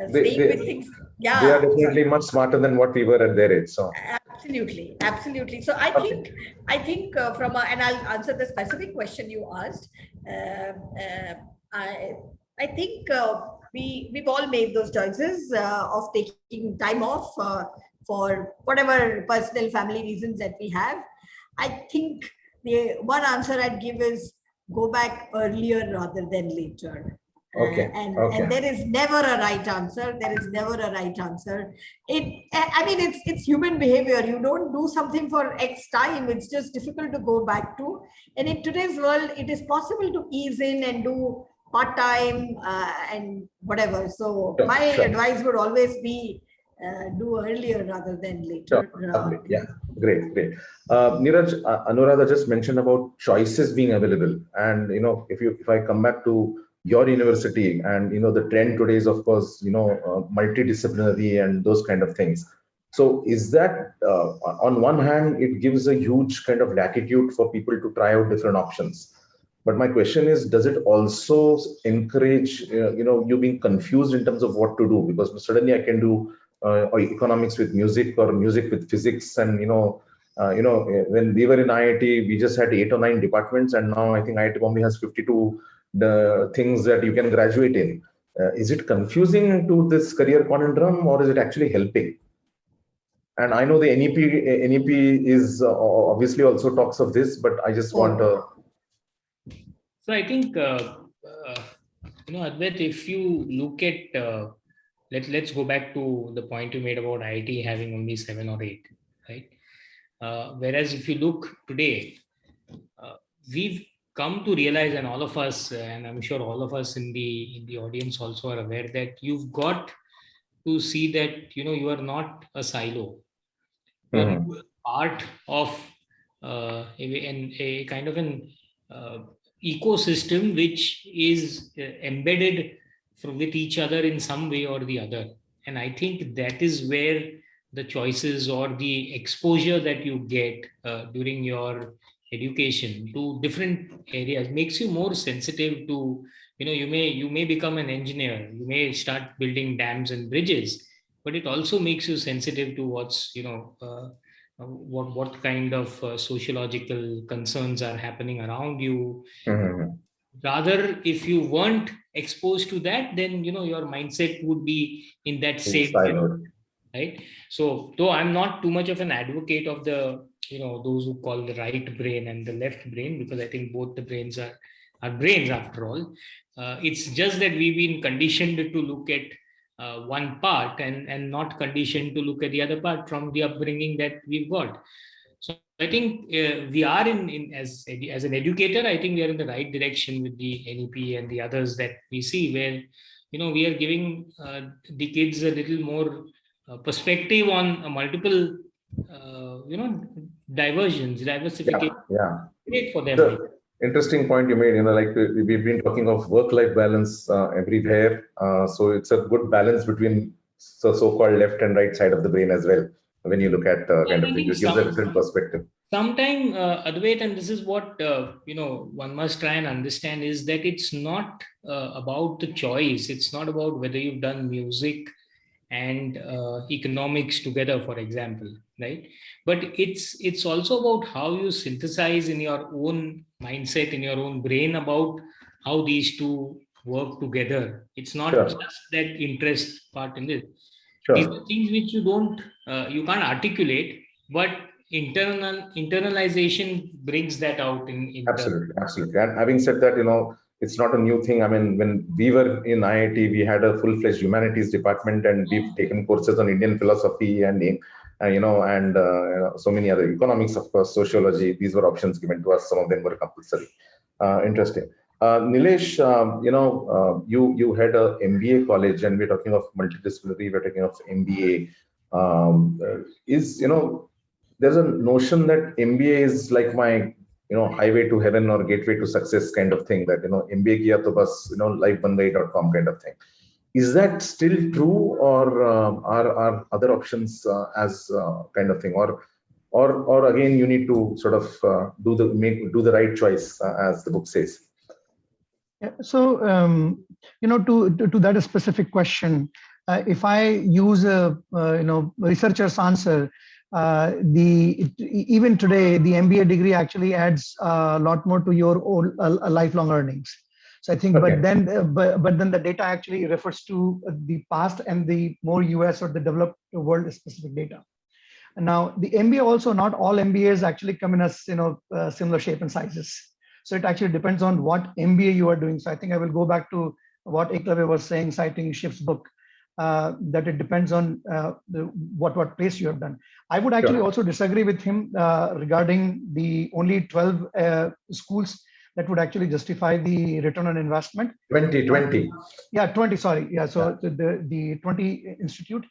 staying with things. They are definitely much smarter than what we were at their age. So absolutely. So I think and I'll answer the specific question you asked. I think we've all made those choices of taking time off for whatever personal family reasons that we have. I think the one answer I'd give is go back earlier rather than later. And there is never a right answer. There is never a right answer. I mean, it's human behavior. You don't do something for X time. It's just difficult to go back to. And in today's world, it is possible to ease in and do part-time and whatever. So my advice would always be do earlier rather than later. Yeah, great. Neeraj, Anuradha just mentioned about choices being available. And, if I come back to your university and, the trend today is, of course, multidisciplinary and those kind of things. So is that, on one hand, it gives a huge kind of latitude for people to try out different options. But my question is, does it also encourage, you being confused in terms of what to do? Because suddenly I can do economics with music or music with physics. And, when we were in IIT, we just had 8 or 9 departments. And now I think IIT Bombay has 52 things that you can graduate in. Is it confusing to this career conundrum, or is it actually helping? And I know the NEP is obviously also talks of this, but I just want to. So I think, Advait, if you look at, let's go back to the point you made about IIT having only 7 or 8, right? Whereas if you look today, we've come to realize, and all of us, and I'm sure all of us in the audience also are aware, that you've got to see that, you are not a silo. You're part of a kind of an ecosystem which is embedded with each other in some way or the other. And I think that is where the choices or the exposure that you get during your education to different areas makes you more sensitive to, you may become an engineer, you may start building dams and bridges, but it also makes you sensitive to what's, what kind of sociological concerns are happening around you. Rather, if you weren't exposed to that, then your mindset would be in that same way, right? So though I'm not too much of an advocate of the those who call the right brain and the left brain, because I think both the brains are brains after all. It's just that we've been conditioned to look at one part and not conditioned to look at the other part from the upbringing that we've got. So I think we are as an educator, I think we are in the right direction with the NEP and the others that we see, where we are giving the kids a little more perspective on multiple diversification. Great for them. Interesting point you made. Like we've been talking of work-life balance everywhere. So it's a good balance between so-called left and right side of the brain as well. When you look at kind of things, it gives a different perspective. Sometime, Advait, and this is what one must try and understand, is that it's not about the choice. It's not about whether you've done music and economics together, for example, right? But it's also about how you synthesize in your own mindset, in your own brain, about how these two work together. It's not just that interest part in this. These are things which you can't articulate, but internalization brings that out in absolutely. And having said that, it's not a new thing. I mean, when we were in IIT, we had a full-fledged humanities department, and we've taken courses on Indian philosophy and so many other economics, of course, sociology. These were options given to us. Some of them were compulsory. Interesting. Nilesh, you had a MBA college, and we're talking of multidisciplinary. We're talking of MBA. There's a notion that MBA is like my highway to heaven or gateway to success kind of thing, that MBA kiya to bas lifebandai.com kind of thing. Is that still true, or are other options as kind of thing, or again you need to sort of do the right choice as the book says? Yeah, so to that specific question, if I use a researcher's answer, even today the MBA degree actually adds a lot more to your own lifelong earnings. So I think, but then the data actually refers to the past and the more US or the developed world specific data. And now the MBA also, not all MBAs actually come in as similar shape and sizes. So it actually depends on what MBA you are doing. So I think I will go back to what Eklavya was saying, citing Shiv's book, that it depends on what place you have done. I would actually also disagree with him regarding the only 12 schools that would actually justify the return on investment. 20. Yeah, 20, sorry. Yeah, so the 20 institute,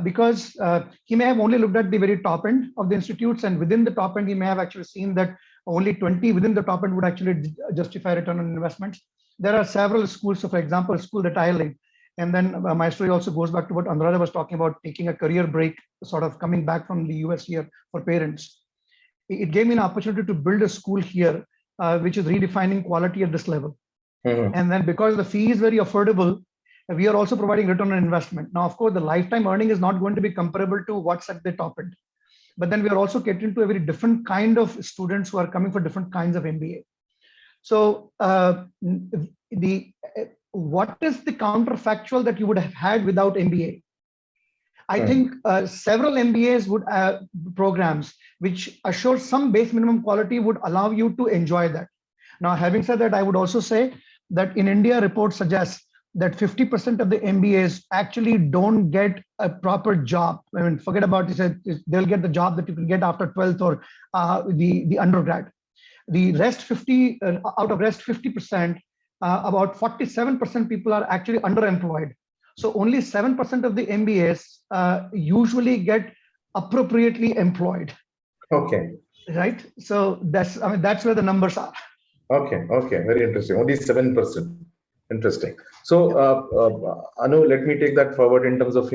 because he may have only looked at the very top end of the institutes, and within the top end, he may have actually seen that only 20 within the top end would actually justify return on investments. There are several schools. So for example, a school that I linked, and then my story also goes back to what Anuradha was talking about, taking a career break, sort of coming back from the US here for parents. It gave me an opportunity to build a school here, which is redefining quality at this level. And then because the fee is very affordable, we are also providing return on investment. Now, of course, the lifetime earning is not going to be comparable to what's at the top end. But then we are also catering to a very different kind of students who are coming for different kinds of MBA. So what is the counterfactual that you would have had without MBA? I think several MBAs would programs which assure some base minimum quality would allow you to enjoy that. Now, having said that, I would also say that in India, reports suggest that 50% of the MBAs actually don't get a proper job. I mean, forget about it, they'll get the job that you can get after 12th or the undergrad. The rest 50, out of rest 50%, about 47% people are actually underemployed. So only 7% of the MBAs usually get appropriately employed. Okay. Right. So that's where the numbers are. Okay. Very interesting. Only 7%. Interesting. So Anu, let me take that forward in terms of,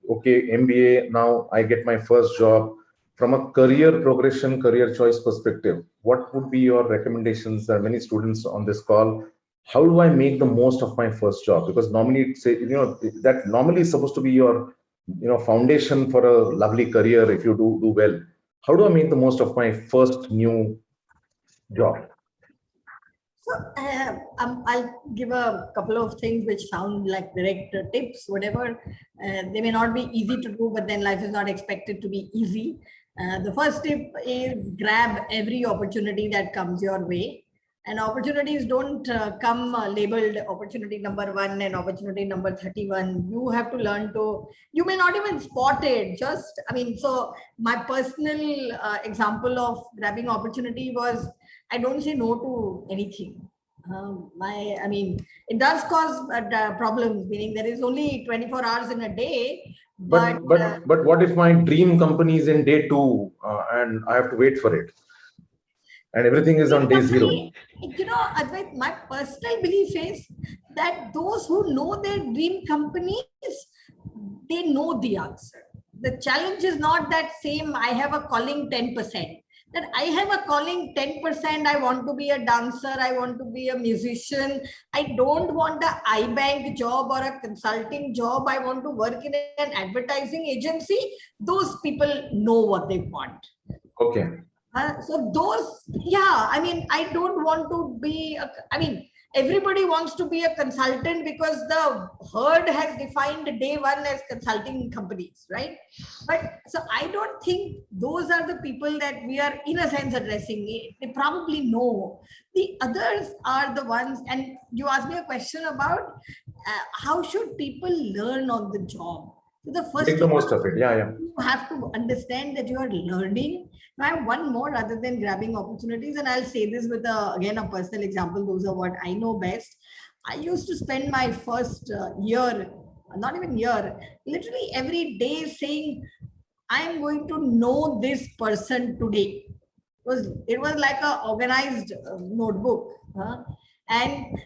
okay, MBA, now I get my first job. From a career progression, career choice perspective, what would be your recommendations? There are many students on this call. How do I make the most of my first job? Because normally, that normally is supposed to be your, foundation for a lovely career if you do well. How do I make the most of my first new job? So I'll give a couple of things which sound like direct tips, whatever. They may not be easy to do, but then life is not expected to be easy. The first tip is grab every opportunity that comes your way. And opportunities don't come labeled opportunity number 1 and opportunity number 31. You have to learn to, you may not even spot it. So my personal example of grabbing opportunity was, I don't say no to anything. It does cause problems, meaning there is only 24 hours in a day. But what if my dream company is in day 2 and I have to wait for it? And everything is on day 0. Advait, my personal belief is that those who know their dream companies, they know the answer. The challenge is not that same, I have a calling 10%. That I have a calling 10%, I want to be a dancer, I want to be a musician, I don't want an iBank job or a consulting job, I want to work in an advertising agency. Those people know what they want. Okay. So those, I don't want to be, everybody wants to be a consultant because the herd has defined day 1 as consulting companies, right? But so I don't think those are the people that we are in a sense addressing. They probably know. The others are the ones, and you asked me a question about how should people learn on the job. So the first make the most of it. You have to understand that you are learning. Now, I have one more other than grabbing opportunities, and I'll say this with again a personal example. Those are what I know best. I used to spend my first year, not even year, literally every day saying, I am going to know this person today. It was like an organized notebook. And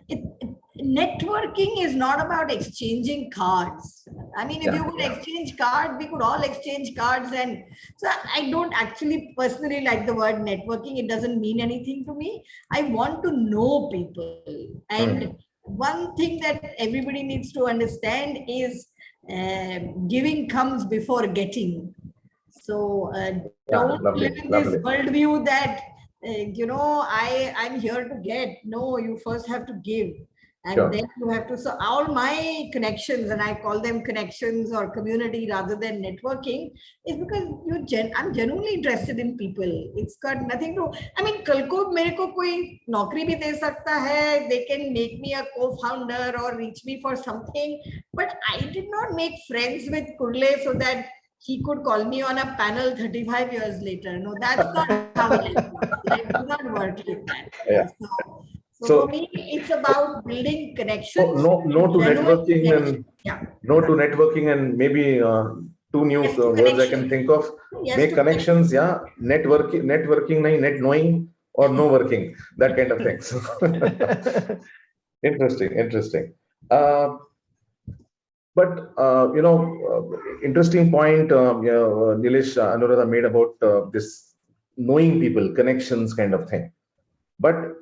networking is not about exchanging cards. If you could exchange cards, we could all exchange cards. And so I don't actually personally like the word networking. It doesn't mean anything to me. I want to know people. And one thing that everybody needs to understand is giving comes before getting. So don't live in this worldview that, I'm here to get. No, you first have to give. And then you have to, so all my connections, and I call them connections or community rather than networking, is because I'm genuinely interested in people. It's got nothing to, I mean, कल को मेरे को कोई नौकरी भी दे सकता है, they can make me a co-founder or reach me for something, but I did not make friends with Kurle so that he could call me on a panel 35 years later. No, that's not how it works. It does not work like that. Yeah. So for me, it's about building connections. No to networking and no to networking and maybe two new words I can think of. Make connections, networking, net knowing or no working, that kind of things. Interesting. But interesting point Nilesh, Anuradha made about this knowing people, connections kind of thing. But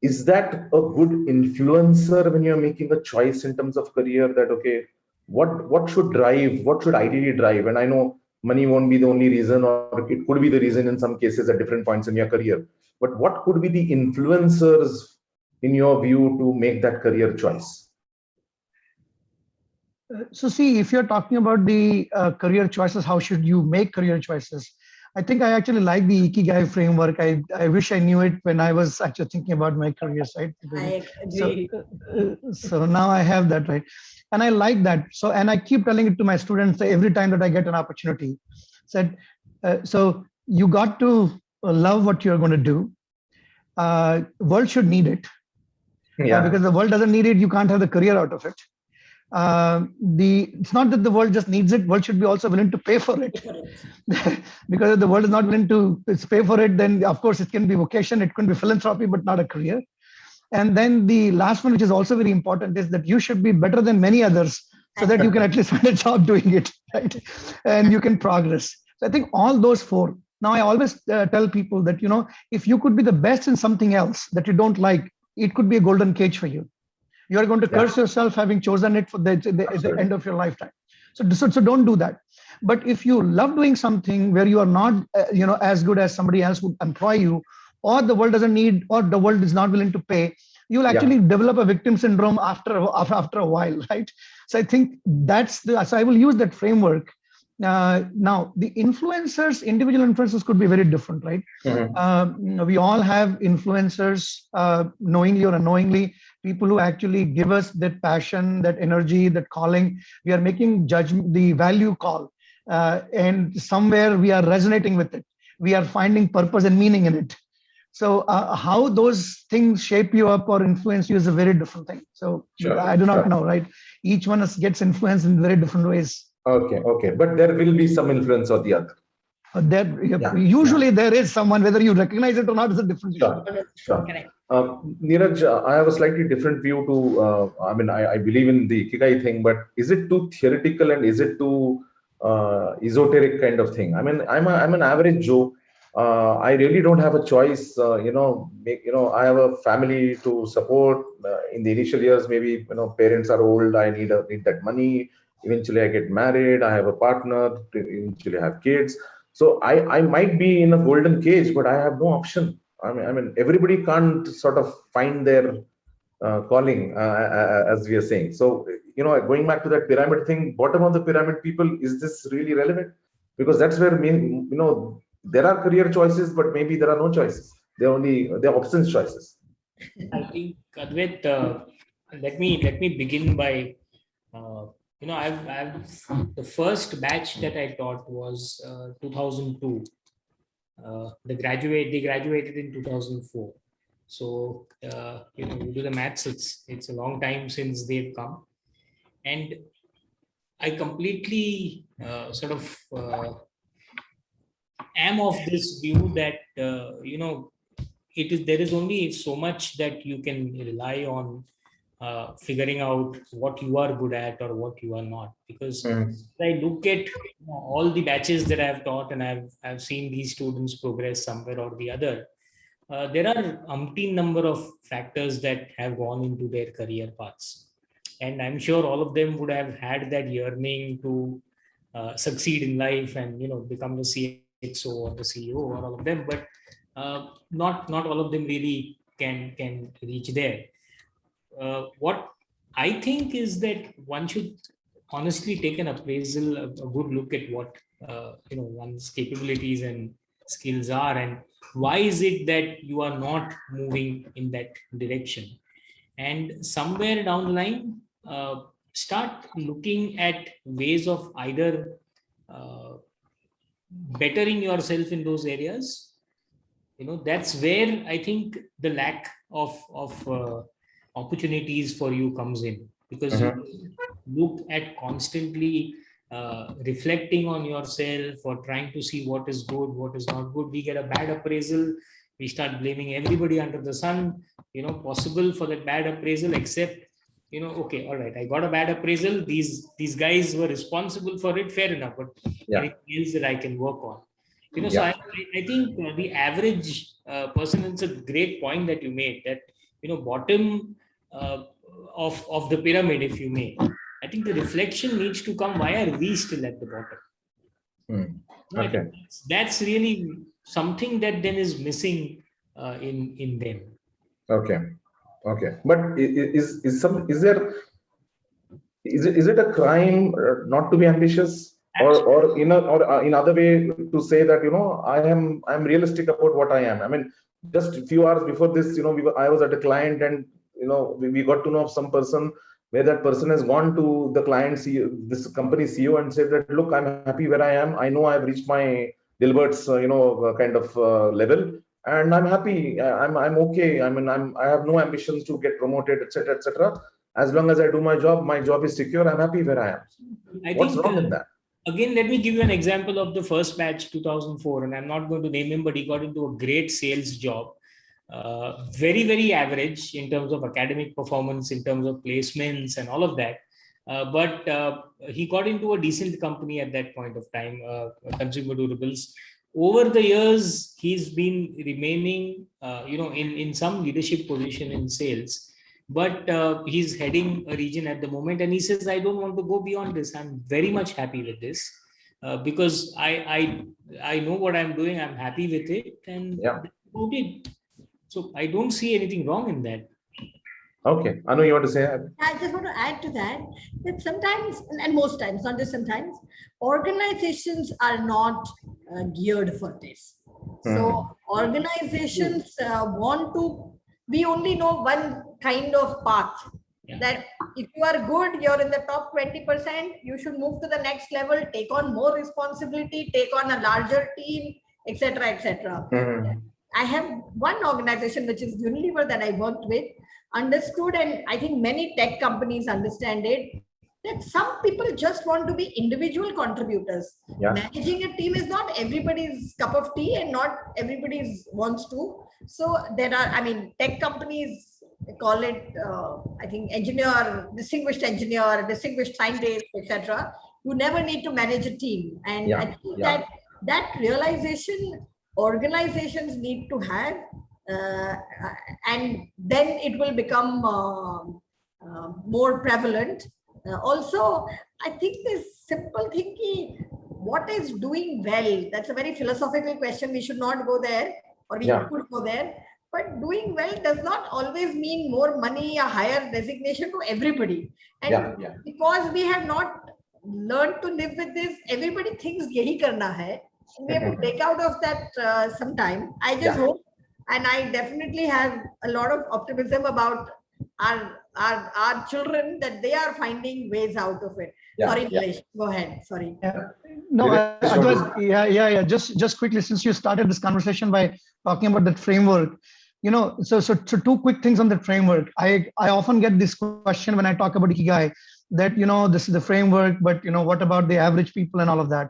is that a good influencer when you're making a choice in terms of career, that okay, what should ideally drive? And I know money won't be the only reason, or it could be the reason in some cases at different points in your career. But what could be the influencers in your view to make that career choice? So see, if you're talking about the career choices, how should you make career choices? I think I actually like the Ikigai framework. I wish I knew it when I was actually thinking about my career, right? I agree. So now I have that, right? And I like that. So, and I keep telling it to my students every time that I get an opportunity. Said, so you got to love what you're going to do. World should need it. Because the world doesn't need it, you can't have the career out of it. It's not that the world just needs it, world should be also willing to pay for it. Because if the world is not willing to pay for it, then of course it can be vocation, it can be philanthropy, but not a career. And then the last one, which is also very important, is that you should be better than many others so that you can at least find a job doing it, right? And you can progress. So I think all those four. Now I always tell people that, if you could be the best in something else that you don't like, it could be a golden cage for you. You are going to curse yourself having chosen it for the end of your lifetime. So don't do that. But if you love doing something where you are not, as good as somebody else would employ you, or the world doesn't need, or the world is not willing to pay, you'll actually develop a victim syndrome after a while, right? So I think so I will use that framework. Now, the influencers, individual influencers could be very different, right? We all have influencers, knowingly or unknowingly, people who actually give us that passion, that energy, that calling. We are making the value call, and somewhere we are resonating with it. We are finding purpose and meaning in it. So how those things shape you up or influence you is a very different thing. So I do not know, right? Each one gets influenced in very different ways. Okay. But there will be some influence or the other. Usually there is someone, whether you recognize it or not, is a different issue. Sure. Neeraj, I have a slightly different view to, I believe in the Ikigai thing, but is it too theoretical and is it too esoteric kind of thing? I mean, I'm an average Joe. I really don't have a choice. I have a family to support. In the initial years, maybe parents are old. I need that money. Eventually, I get married. I have a partner. Eventually, have kids. So I might be in a golden cage, but I have no option. I mean, everybody can't sort of find their calling, as we are saying. So going back to that pyramid thing, bottom of the pyramid people, is this really relevant? Because that's where there are career choices, but maybe there are no choices. They're options choices. I think, Advait, let me begin by, I've the first batch that I taught was 2002. They graduated in 2004. So, you do the maths, it's a long time since they've come. And I completely am of this view that there is only so much that you can rely on figuring out what you are good at or what you are not, because I look at all the batches that I've taught and I've seen these students progress somewhere or the other. There are umpteen number of factors that have gone into their career paths, and I'm sure all of them would have had that yearning to succeed in life and become the CXO or the CEO or all of them, but not all of them really can reach there. what I think is that one should honestly take an appraisal, a good look at what one's capabilities and skills are, and why is it that you are not moving in that direction. And somewhere down the line, start looking at ways of either bettering yourself in those areas. That's where I think the lack of opportunities for you comes in, because you look at constantly reflecting on yourself or trying to see what is good, what is not good. We get a bad appraisal, we start blaming everybody under the sun, possible for that bad appraisal, except, okay, all right, I got a bad appraisal, these guys were responsible for it, fair enough, but anything else that I can work on. So I think the average person, it's a great point that you made, that bottom of the pyramid, if you may, I think the reflection needs to come, why are we still at the bottom? Okay. That's really something that then is missing in them. Okay. But is it a crime not to be ambitious? Or in other way to say that I'm realistic about what I am. I mean, just a few hours before this, I was at a client, and we got to know of some person where that person has gone to the client CEO, this company CEO, and said that, look, I'm happy where I am. I know I've reached my Dilbert's kind of level, and I'm happy. I'm okay. I mean, I have no ambitions to get promoted, etc., etc. As long as I do my job is secure. I'm happy where I am. What's wrong with that? Again, let me give you an example of the first batch, 2004, and I'm not going to name him, but he got into a great sales job. Very, very average in terms of academic performance, in terms of placements and all of that. But he got into a decent company at that point of time, consumer durables. Over the years, he's been remaining, in some leadership position in sales. But he's heading a region at the moment, and he says, I don't want to go beyond this. I'm very much happy with this because I know what I'm doing. I'm happy with it, and so I don't see anything wrong in that. Okay, Anu, you want to say? I just want to add to that sometimes, and most times, not just sometimes, organizations are not geared for this. So organizations want to. We only know one kind of path, that if you are good, you're in the top 20%, you should move to the next level, take on more responsibility, take on a larger team, etc., etc. I have one organization, which is Unilever, that I worked with, understood, and I think many tech companies understand it, that some people just want to be individual contributors. Managing a team is not everybody's cup of tea, and not everybody's wants to. So there are, tech companies call it, I think, distinguished engineer, distinguished scientist, etc. You never need to manage a team. And I think that realization organizations need to have, and then it will become more prevalent. Also, I think this simple thinking, what is doing well? That's a very philosophical question. We should not go there, or we could go there. But doing well does not always mean more money, a higher designation to everybody. And because we have not learned to live with this, everybody thinks yahi karna hai. We have to break out of that sometime. I just hope, and I definitely have a lot of optimism about our children, that they are finding ways out of it. Sorry, Nilesh, go ahead. Sorry. No, Advait, just quickly, since you started this conversation by talking about that framework, so two quick things on that framework. I often get this question when I talk about Ikigai, that this is the framework, but what about the average people and all of that.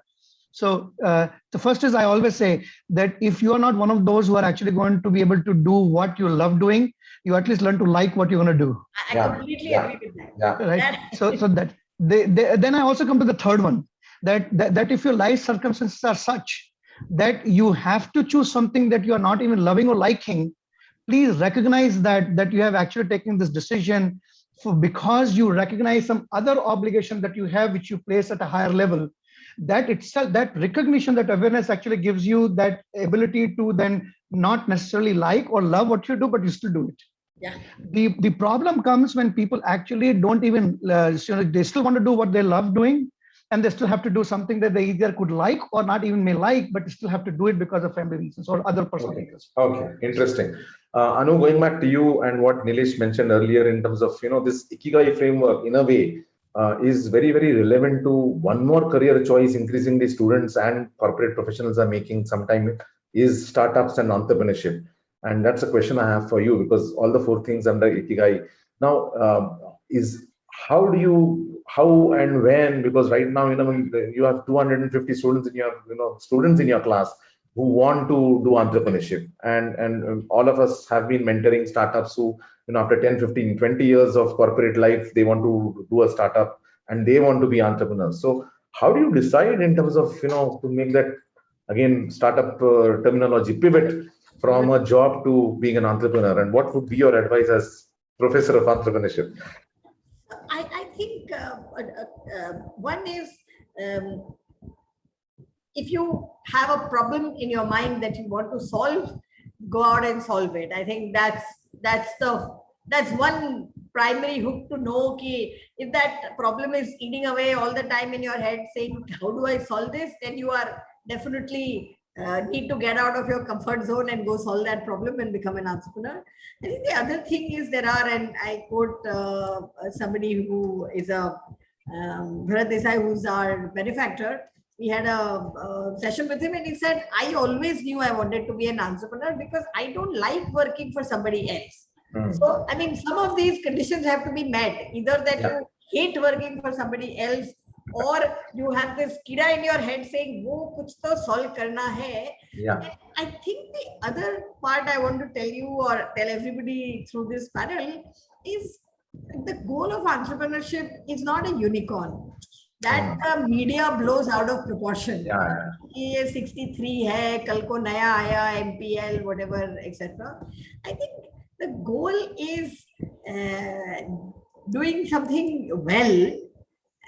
So the first is, I always say that if you are not one of those who are actually going to be able to do what you love doing, you at least learn to like what you're going to do. I completely agree with that. Right. So that then I also come to the third one, that if your life circumstances are such that you have to choose something that you are not even loving or liking, please recognize that you have actually taken this decision because you recognize some other obligation that you have, which you place at a higher level. That itself, that recognition, that awareness actually gives you that ability to then not necessarily like or love what you do, but you still do it. Yeah. The problem comes when people actually don't even, they still want to do what they love doing, and they still have to do something that they either could like or not even may like, but still have to do it because of family reasons or other personal reasons. Okay, interesting. Anu, going back to you and what Nilesh mentioned earlier in terms of, this Ikigai framework, in a way, is very, very relevant to one more career choice increasingly students and corporate professionals are making sometime, is startups and entrepreneurship. And that's a question I have for you, because all the 4 things under Ikigai now is how and when, because right now, you have 250 students in your class who want to do entrepreneurship, and all of us have been mentoring startups who, after 10, 15, 20 years of corporate life, they want to do a startup and they want to be entrepreneurs. So how do you decide in terms of, to make that, again, startup terminology, pivot from a job to being an entrepreneur, and what would be your advice as professor of entrepreneurship? I think one is, if you have a problem in your mind that you want to solve, go out and solve it. I think that's one primary hook to know ki if that problem is eating away all the time in your head, saying, how do I solve this? Then you are definitely need to get out of your comfort zone and go solve that problem and become an entrepreneur. I think the other thing is and I quote somebody who is a Bharat Desai, who's our benefactor. We had a session with him and he said, I always knew I wanted to be an entrepreneur because I don't like working for somebody else. So, I mean, some of these conditions have to be met. Either that you hate working for somebody else, or you have this kida in your head saying, wo kuch to solve karna hai. Yeah. I think the other part I want to tell you or tell everybody through this panel is the goal of entrepreneurship is not a unicorn. That the media blows out of proportion. ये 63 है, कल को नया आया, MPL, whatever, etc. I think the goal is doing something well,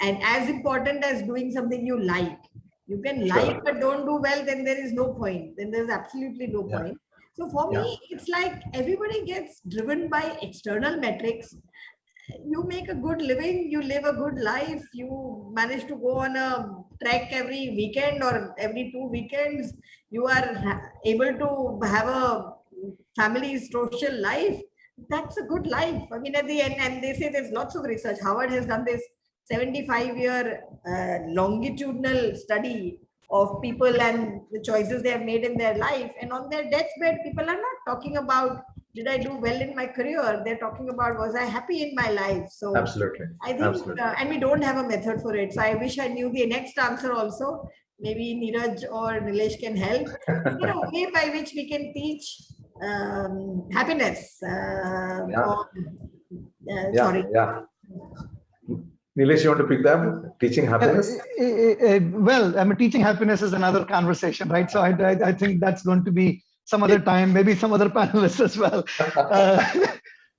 and as important as doing something you like. You can like but don't do well, then there is no point. Then there's absolutely no point. So for me, it's like everybody gets driven by external metrics. You make a good living, you live a good life, you manage to go on a trek every weekend or every 2 weekends, you are able to have a family social life. That's a good life. I mean, at the end, and they say there's lots of research. Harvard has done this 75-year longitudinal study of people and the choices they have made in their life. And on their deathbed, people are not talking about, did I do well in my career? They're talking about, was I happy in my life? So absolutely, I think, and we don't have a method for it. So I wish I knew the next answer also. Maybe Neeraj or Nilesh can help. A way by which we can teach happiness. Sorry. Nilesh, you want to pick that? Teaching happiness? Well, I mean, teaching happiness is another conversation, right? So I think that's going to be some other time, maybe some other panelists as well.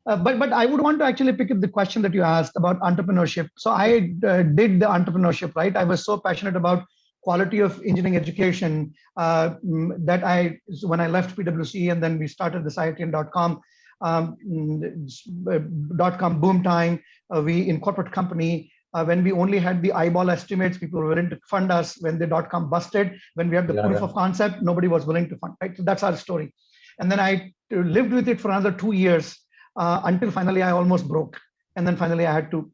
But I would want to actually pick up the question that you asked about entrepreneurship. So I did the entrepreneurship, right? I was so passionate about quality of engineering education that when I left PwC and then we started this IITN.com, .com boom time, we in corporate company, when we only had the eyeball estimates, people were willing to fund us. When the .com busted, when we had the proof of concept, nobody was willing to fund, right? So that's our story. And then I lived with it for another 2 years until finally I almost broke. And then finally I had to,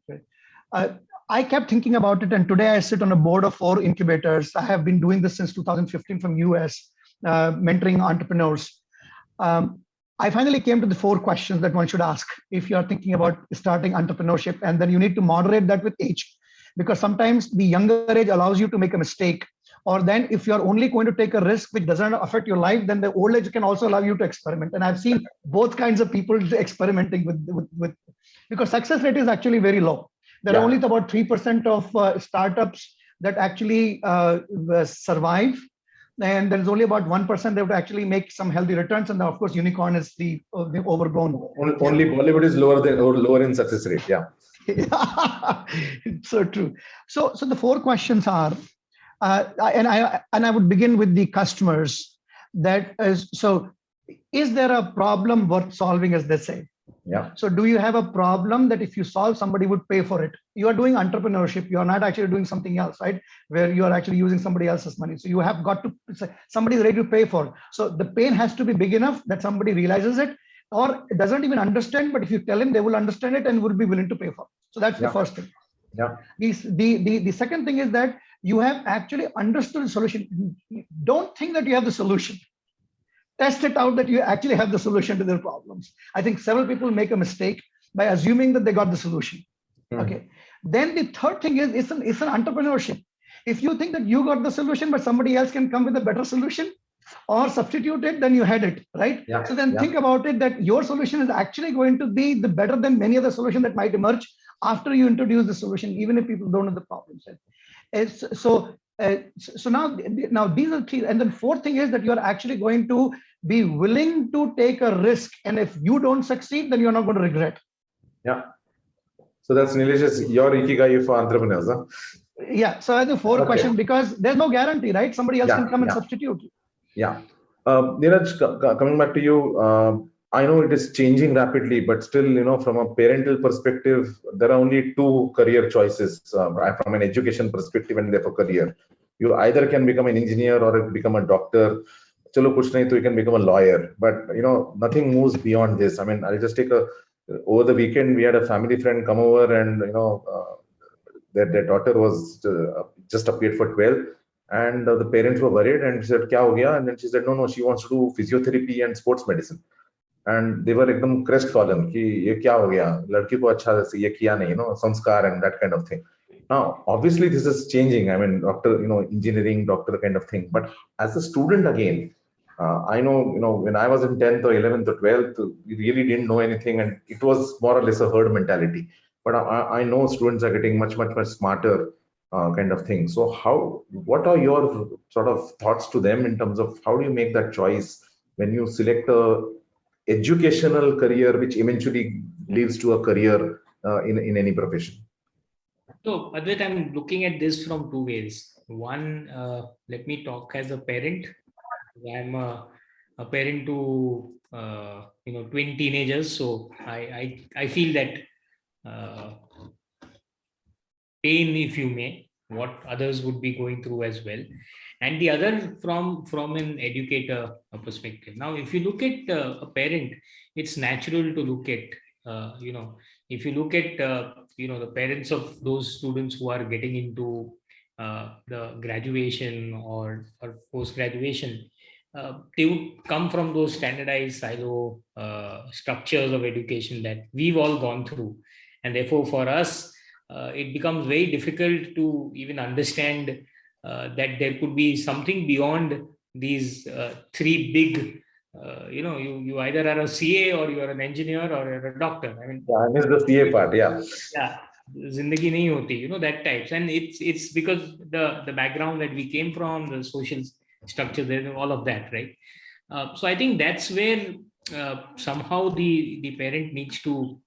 I kept thinking about it. And today I sit on a board of 4 incubators. I have been doing this since 2015 from US, mentoring entrepreneurs. I finally came to the 4 questions that one should ask if you are thinking about starting entrepreneurship, and then you need to moderate that with age, because sometimes the younger age allows you to make a mistake, or then if you're only going to take a risk which doesn't affect your life, then the old age can also allow you to experiment. And I've seen both kinds of people experimenting with because success rate is actually very low. There are only about 3% of startups that actually survive. And there's only about 1% that would actually make some healthy returns, and of course, unicorn is the overgrown. Only Bollywood is lower in success rate. Yeah, it's so true. So the 4 questions are, and I would begin with the customers. That is, so is there a problem worth solving, as they say? Yeah. So do you have a problem that if you solve, somebody would pay for it? You are doing entrepreneurship. You are not actually doing something else, right? Where you are actually using somebody else's money. So you have got to, somebody is ready to pay for it. So the pain has to be big enough that somebody realizes it or doesn't even understand. But if you tell him, they will understand it and will be willing to pay for it. So that's the first thing. Yeah. The second thing is that you have actually understood the solution. Don't think that you have the solution. Test it out that you actually have the solution to their problems. I think several people make a mistake by assuming that they got the solution. Okay. Then the third thing is it's an entrepreneurship. If you think that you got the solution, but somebody else can come with a better solution or substitute it, then you had it, right? Yeah. So then think about it that your solution is actually going to be the better than many other solutions that might emerge after you introduce the solution, even if people don't know the problem set. So now these are three. And then fourth thing is that you're actually going to be willing to take a risk. And if you don't succeed, then you're not going to regret. Yeah. So that's Nilesh, your ikigai for entrepreneurs. Huh? Yeah. So I have the fourth question because there's no guarantee, right? Somebody else can come and substitute you. Yeah. Neeraj, coming back to you, I know it is changing rapidly, but still, from a parental perspective, there are only two career choices from an education perspective and therefore career. You either can become an engineer or become a doctor. Chalo kuch nahi, you can become a lawyer. But, nothing moves beyond this. I mean, I'll just take over the weekend, we had a family friend come over and, their daughter was just appeared for 12. And the parents were worried and said, "Kya ho gaya?" And then she said, "No, she wants to do physiotherapy and sports medicine." And they were ekdam crestfallen. Ki ye kya ho gaya? Ladki ko acha se ye kiya nahi, sanskar and that kind of thing. Now, obviously, this is changing. I mean, doctor, engineering, doctor kind of thing. But as a student again, I know, when I was in 10th or 11th or 12th, we really didn't know anything, and it was more or less a herd mentality. But I know students are getting much smarter. Kind of thing. So what are your sort of thoughts to them in terms of how do you make that choice when you select a educational career, which eventually leads to a career in any profession? So, Advait, I'm looking at this from two ways. One, let me talk as a parent. I'm a parent to twin teenagers, so I feel that pain, if you may, what others would be going through as well. And the other from an educator perspective. Now, if you look at a parent, it's natural to look at, if you look at, the parents of those students who are getting into the graduation or post-graduation, they would come from those standardized silo structures of education that we've all gone through. And therefore, for us, it becomes very difficult to even understand that there could be something beyond these three big, you either are a CA or you are an engineer or you're a doctor. I mean, I missed the CA part, yeah. Yeah, zindagi nahi hoti, that types. And it's because the background that we came from, the social structure, there, all of that, right? So I think that's where somehow the parent needs to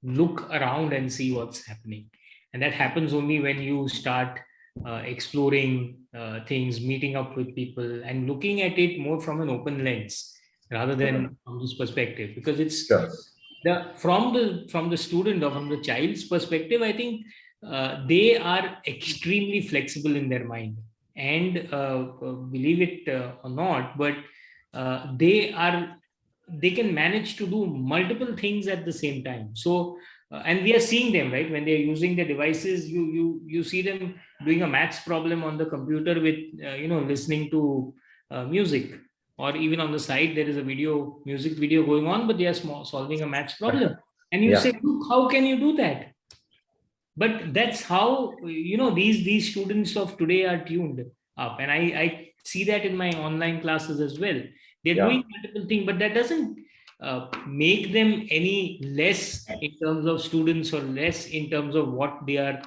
look around and see what's happening. And that happens only when you start exploring things, meeting up with people and looking at it more from an open lens rather than from this perspective, because it's from the student or from the child's perspective. I think they are extremely flexible in their mind, and believe it or not, but they can manage to do multiple things at the same time. So, and we are seeing them, right? When they're using the devices, you see them doing a maths problem on the computer with, listening to music, or even on the side, there is a music video going on, but they are solving a maths problem. And you say, look, how can you do that? But that's how, these students of today are tuned up. And I see that in my online classes as well. They're doing multiple things, but that doesn't make them any less in terms of students or less in terms of what they are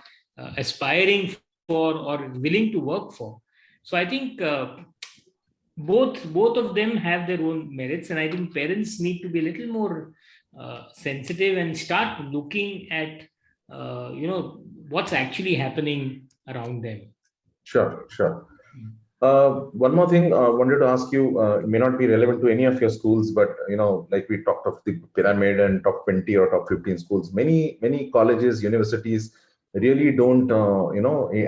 aspiring for or willing to work for. So I think both of them have their own merits, and I think parents need to be a little more sensitive and start looking at what's actually happening around them. Sure. One more thing I wanted to ask you, it may not be relevant to any of your schools, but like we talked of the pyramid and top 20 or top 15 schools, many colleges, universities really don't,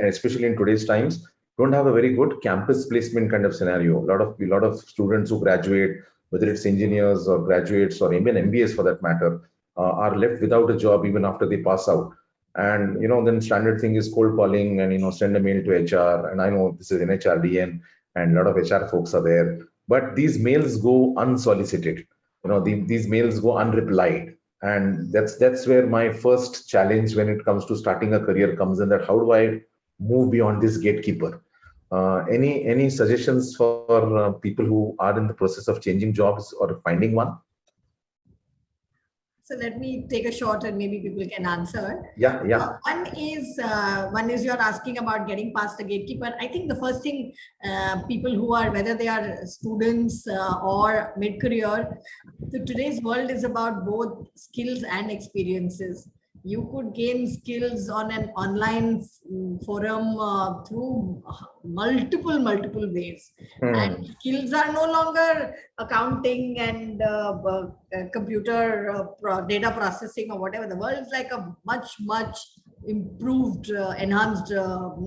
especially in today's times, don't have a very good campus placement kind of scenario. A lot of students who graduate, whether it's engineers or graduates or even MBAs for that matter, are left without a job even after they pass out. And then standard thing is cold calling and send a mail to HR. And I know this is NHRDN and a lot of HR folks are there, but these mails go unsolicited. These mails go unreplied, and that's where my first challenge when it comes to starting a career comes in. That how do I move beyond this gatekeeper? Any suggestions for people who are in the process of changing jobs or finding one? So let me take a shot and maybe people can answer. Yeah. One is you're asking about getting past the gatekeeper. I think the first thing people who are, whether they are students or mid-career, today's world is about both skills and experiences. You could gain skills on an online forum through multiple ways. And skills are no longer accounting and computer data processing or whatever. The world is like a much improved, enhanced,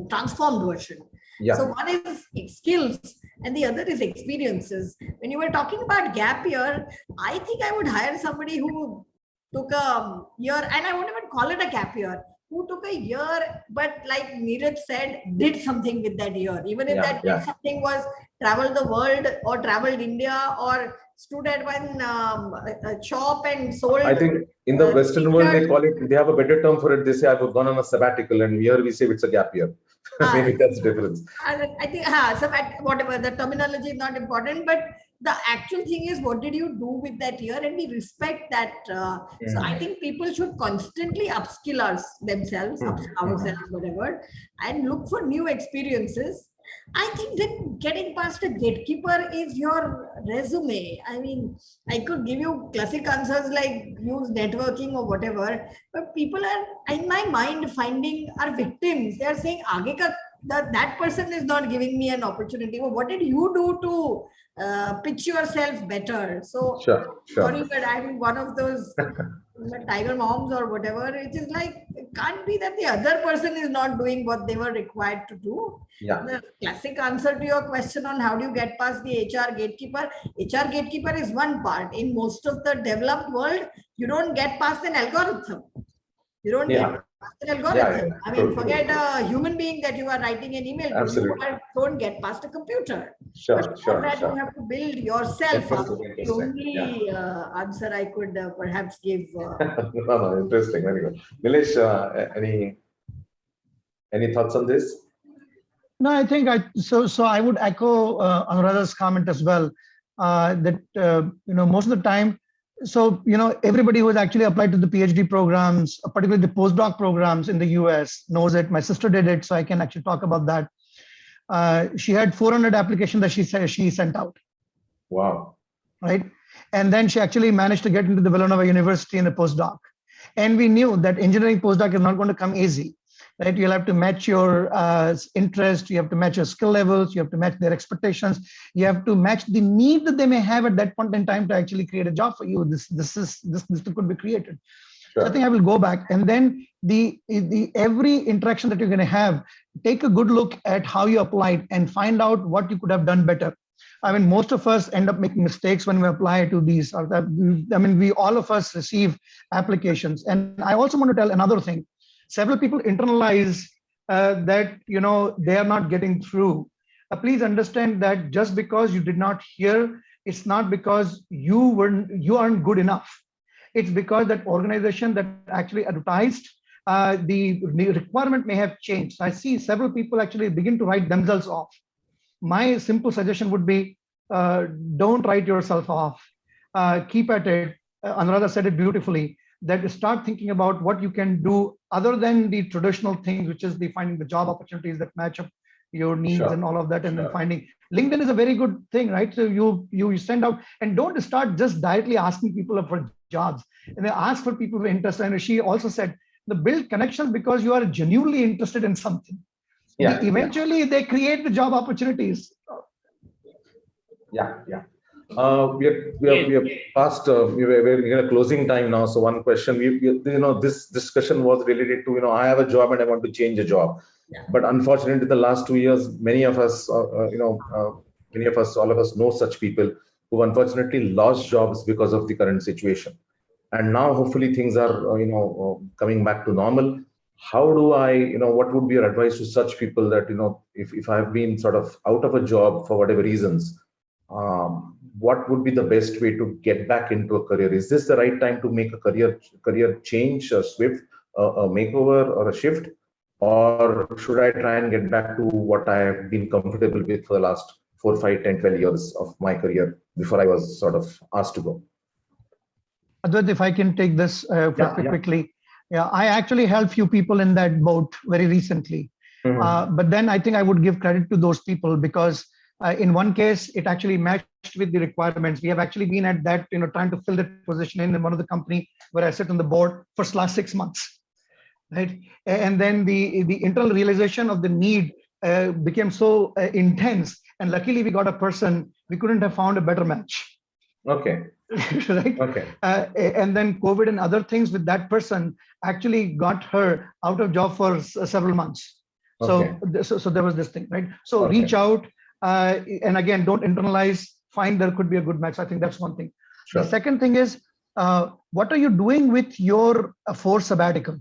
transformed version. Yeah. So one is skills and the other is experiences. When you were talking about gap year, I think I would hire somebody who took a year, and I won't even call it a gap year, who took a year, but like Neeraj said, did something with that year. Even if did something was travel the world or traveled India or stood at one shop and sold. I think in the Western world, they have a better term for it. They say, I've gone on a sabbatical, and here we say it's a gap year. Maybe that's the difference. I think, whatever, the terminology is not important, but the actual thing is, what did you do with that year? And we respect that. So I think people should constantly upskill themselves, ourselves, whatever, and look for new experiences. I think then getting past a gatekeeper is your resume. I mean, I could give you classic answers like use networking or whatever, but people are, in my mind, are victims. They are saying, that person is not giving me an opportunity. Well, what did you do to pitch yourself better? So, sorry, but I'm one of those tiger moms or whatever. It is like, it can't be that the other person is not doing what they were required to do. Yeah. The classic answer to your question on how do you get past the HR gatekeeper is one part. In most of the developed world, you don't get past an algorithm. You don't get past an algorithm. I mean, forget a human being that you are writing an email to. You don't get past a computer. You have to build yourself up. The only answer I could perhaps give. No, interesting. Very good. Nilesh, any thoughts on this? No, I think so I would echo Anuradha's comment as well. That most of the time, so everybody who has actually applied to the PhD programs, particularly the postdoc programs in the US, knows it. My sister did it, so I can actually talk about that. She had 400 applications that she sent out. Wow. Right, and then she actually managed to get into the Villanova University in a postdoc. And we knew that engineering postdoc is not going to come easy. Right, you'll have to match your interest, you have to match your skill levels, you have to match their expectations, you have to match the need that they may have at that point in time to actually create a job for you. This could be created. Sure. So I think I will go back, and then the every interaction that you're going to have, take a good look at how you applied and find out what you could have done better. I mean, most of us end up making mistakes when we apply to these. I mean, all of us receive applications, and I also want to tell another thing. Several people internalize that they are not getting through. Please understand that just because you did not hear, it's not because you aren't good enough. It's because that organization that actually advertised, the requirement may have changed. I see several people actually begin to write themselves off. My simple suggestion would be, don't write yourself off. Keep at it. Anuradha said it beautifully, that start thinking about what you can do other than the traditional things, which is the finding the job opportunities that match up your needs and all of that, and then finding. LinkedIn is a very good thing, right? So you send out, and don't start just directly asking people for jobs, and then ask for people who are interested. And she also said, build connections because you are genuinely interested in something. Eventually they create the job opportunities. Yeah. We are past. We're in a closing time now. So one question, this discussion was related to, I have a job and I want to change a job. Yeah. But unfortunately, the last 2 years, many of us, all of us know such people who unfortunately lost jobs because of the current situation. And now hopefully things are, coming back to normal. How do I, what would be your advice to such people that, if I've been sort of out of a job for whatever reasons, what would be the best way to get back into a career? Is this the right time to make a career change, a swift, a makeover or a shift? Or should I try and get back to what I have been comfortable with for the last 4, 5, 10, 12 years of my career before I was sort of asked to go? Advait, if I can take this quickly. Yeah, I actually helped few people in that boat very recently. But then I think I would give credit to those people because in one case, it actually matched with the requirements. We have actually been at that, trying to fill that position in one of the company where I sit on the board for the last 6 months, right? And then the internal realization of the need became so intense. And luckily we got a person, we couldn't have found a better match. Okay. Right. Okay. And then COVID and other things with that person actually got her out of job for several months. Okay. So there was this thing, right? So reach out and again, don't internalize, find there could be a good match. I think that's one thing. Sure. The second thing is, what are you doing with your forced sabbatical?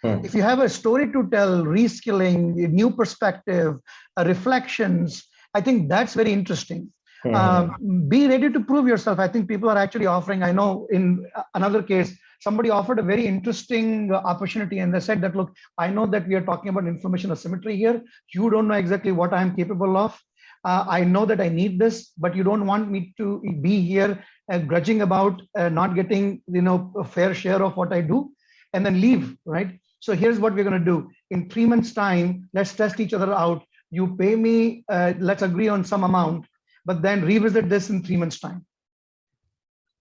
If you have a story to tell, reskilling, new perspective, reflections, I think that's very interesting. Be ready to prove yourself. I think people are actually offering, I know in another case, somebody offered a very interesting opportunity and they said that, look, I know that we are talking about information asymmetry here. You don't know exactly what I'm capable of. I know that I need this, but you don't want me to be here grudging about not getting, a fair share of what I do and then leave, right? So here's what we're going to do. In 3 months' time, let's test each other out. You pay me, let's agree on some amount, but then revisit this in 3 months' time.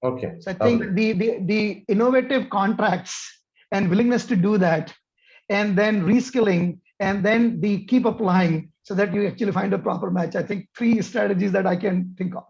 Okay. So I think the innovative contracts and willingness to do that, and then reskilling, and then the keep applying so that you actually find a proper match. I think 3 strategies that I can think of.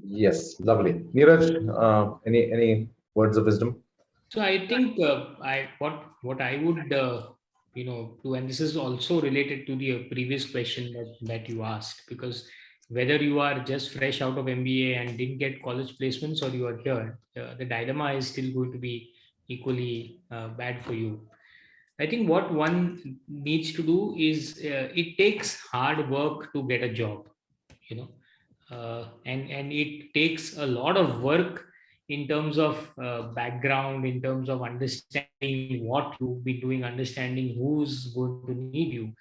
Yes, lovely. Neeraj, any words of wisdom? So I think what I would do, and this is also related to the previous question that you asked, because whether you are just fresh out of MBA and didn't get college placements or you are here, the dilemma is still going to be equally bad for you. I think what one needs to do is it takes hard work to get a job, and it takes a lot of work in terms of background, in terms of understanding what you've been doing, understanding who's going to need you.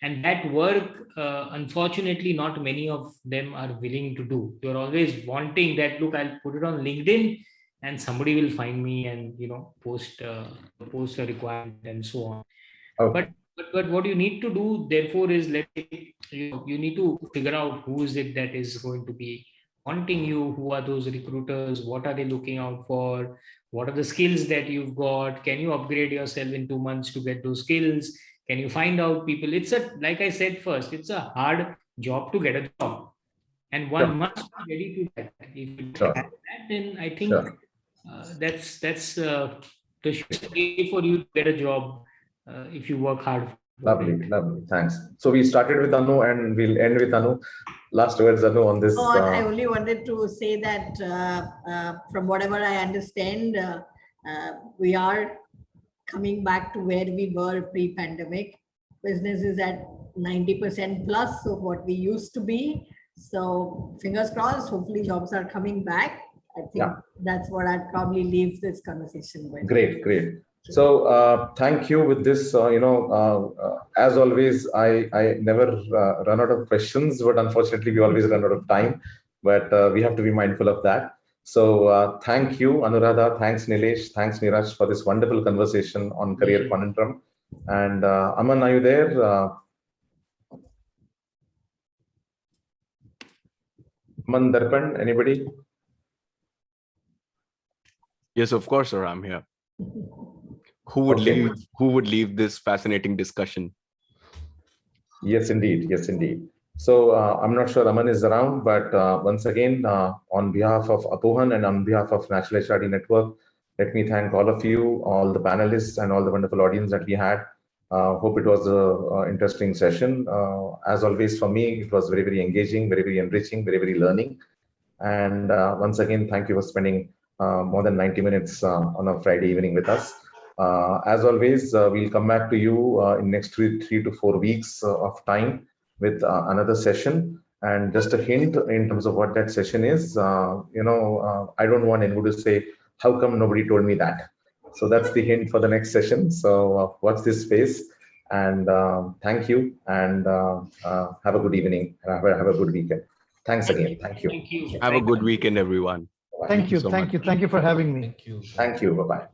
And that work, unfortunately, not many of them are willing to do. You're always wanting that, look, I'll put it on LinkedIn and somebody will find me and, post a requirement and so on. Okay. But what you need to do, therefore, is you need to figure out who is it that is going to be wanting you, who are those recruiters, what are they looking out for, what are the skills that you've got, can you upgrade yourself in 2 months to get those skills, can you find out people. Like I said first, it's a hard job to get a job, and one must be ready to that. If you have that, then I think that's the way for you to get a job if you work hard. Lovely. Thanks. So we started with Anu and we'll end with Anu. Last words, Anu, on this. I only wanted to say that from whatever I understand, we are coming back to where we were pre-pandemic. Business is at 90% plus of what we used to be. So fingers crossed, hopefully jobs are coming back. I think that's what I'd probably leave this conversation with. Great. So thank you. With this, as always, I never run out of questions, but unfortunately we always run out of time, but we have to be mindful of that. So thank you, Anuradha. Thanks, Nilesh. Thanks, Neeraj, for this wonderful conversation on Career Conundrum. And Aman, are you there? Aman Darpan, anybody? Yes, of course, sir. I'm here. Who would leave this fascinating discussion? Yes, indeed. So I'm not sure Aman is around, but once again, on behalf of Upohan and on behalf of National HRD Network, let me thank all of you, all the panelists and all the wonderful audience that we had. Hope it was an interesting session. As always, for me, it was very, very engaging, very, very enriching, very, very learning. And once again, thank you for spending more than 90 minutes on a Friday evening with us. As always, we'll come back to you in next three to 4 weeks of time with another session. And just a hint in terms of what that session is, I don't want anyone to say, how come nobody told me that? So that's the hint for the next session. So watch this space, and thank you, and have a good evening, and have a good weekend. Thanks again. Thank you. Thank you. Have a good weekend, everyone. Thank you. so Thank much. you. Thank you for having me. Thank you. Thank you. Bye-bye.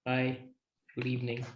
Bye. Good evening.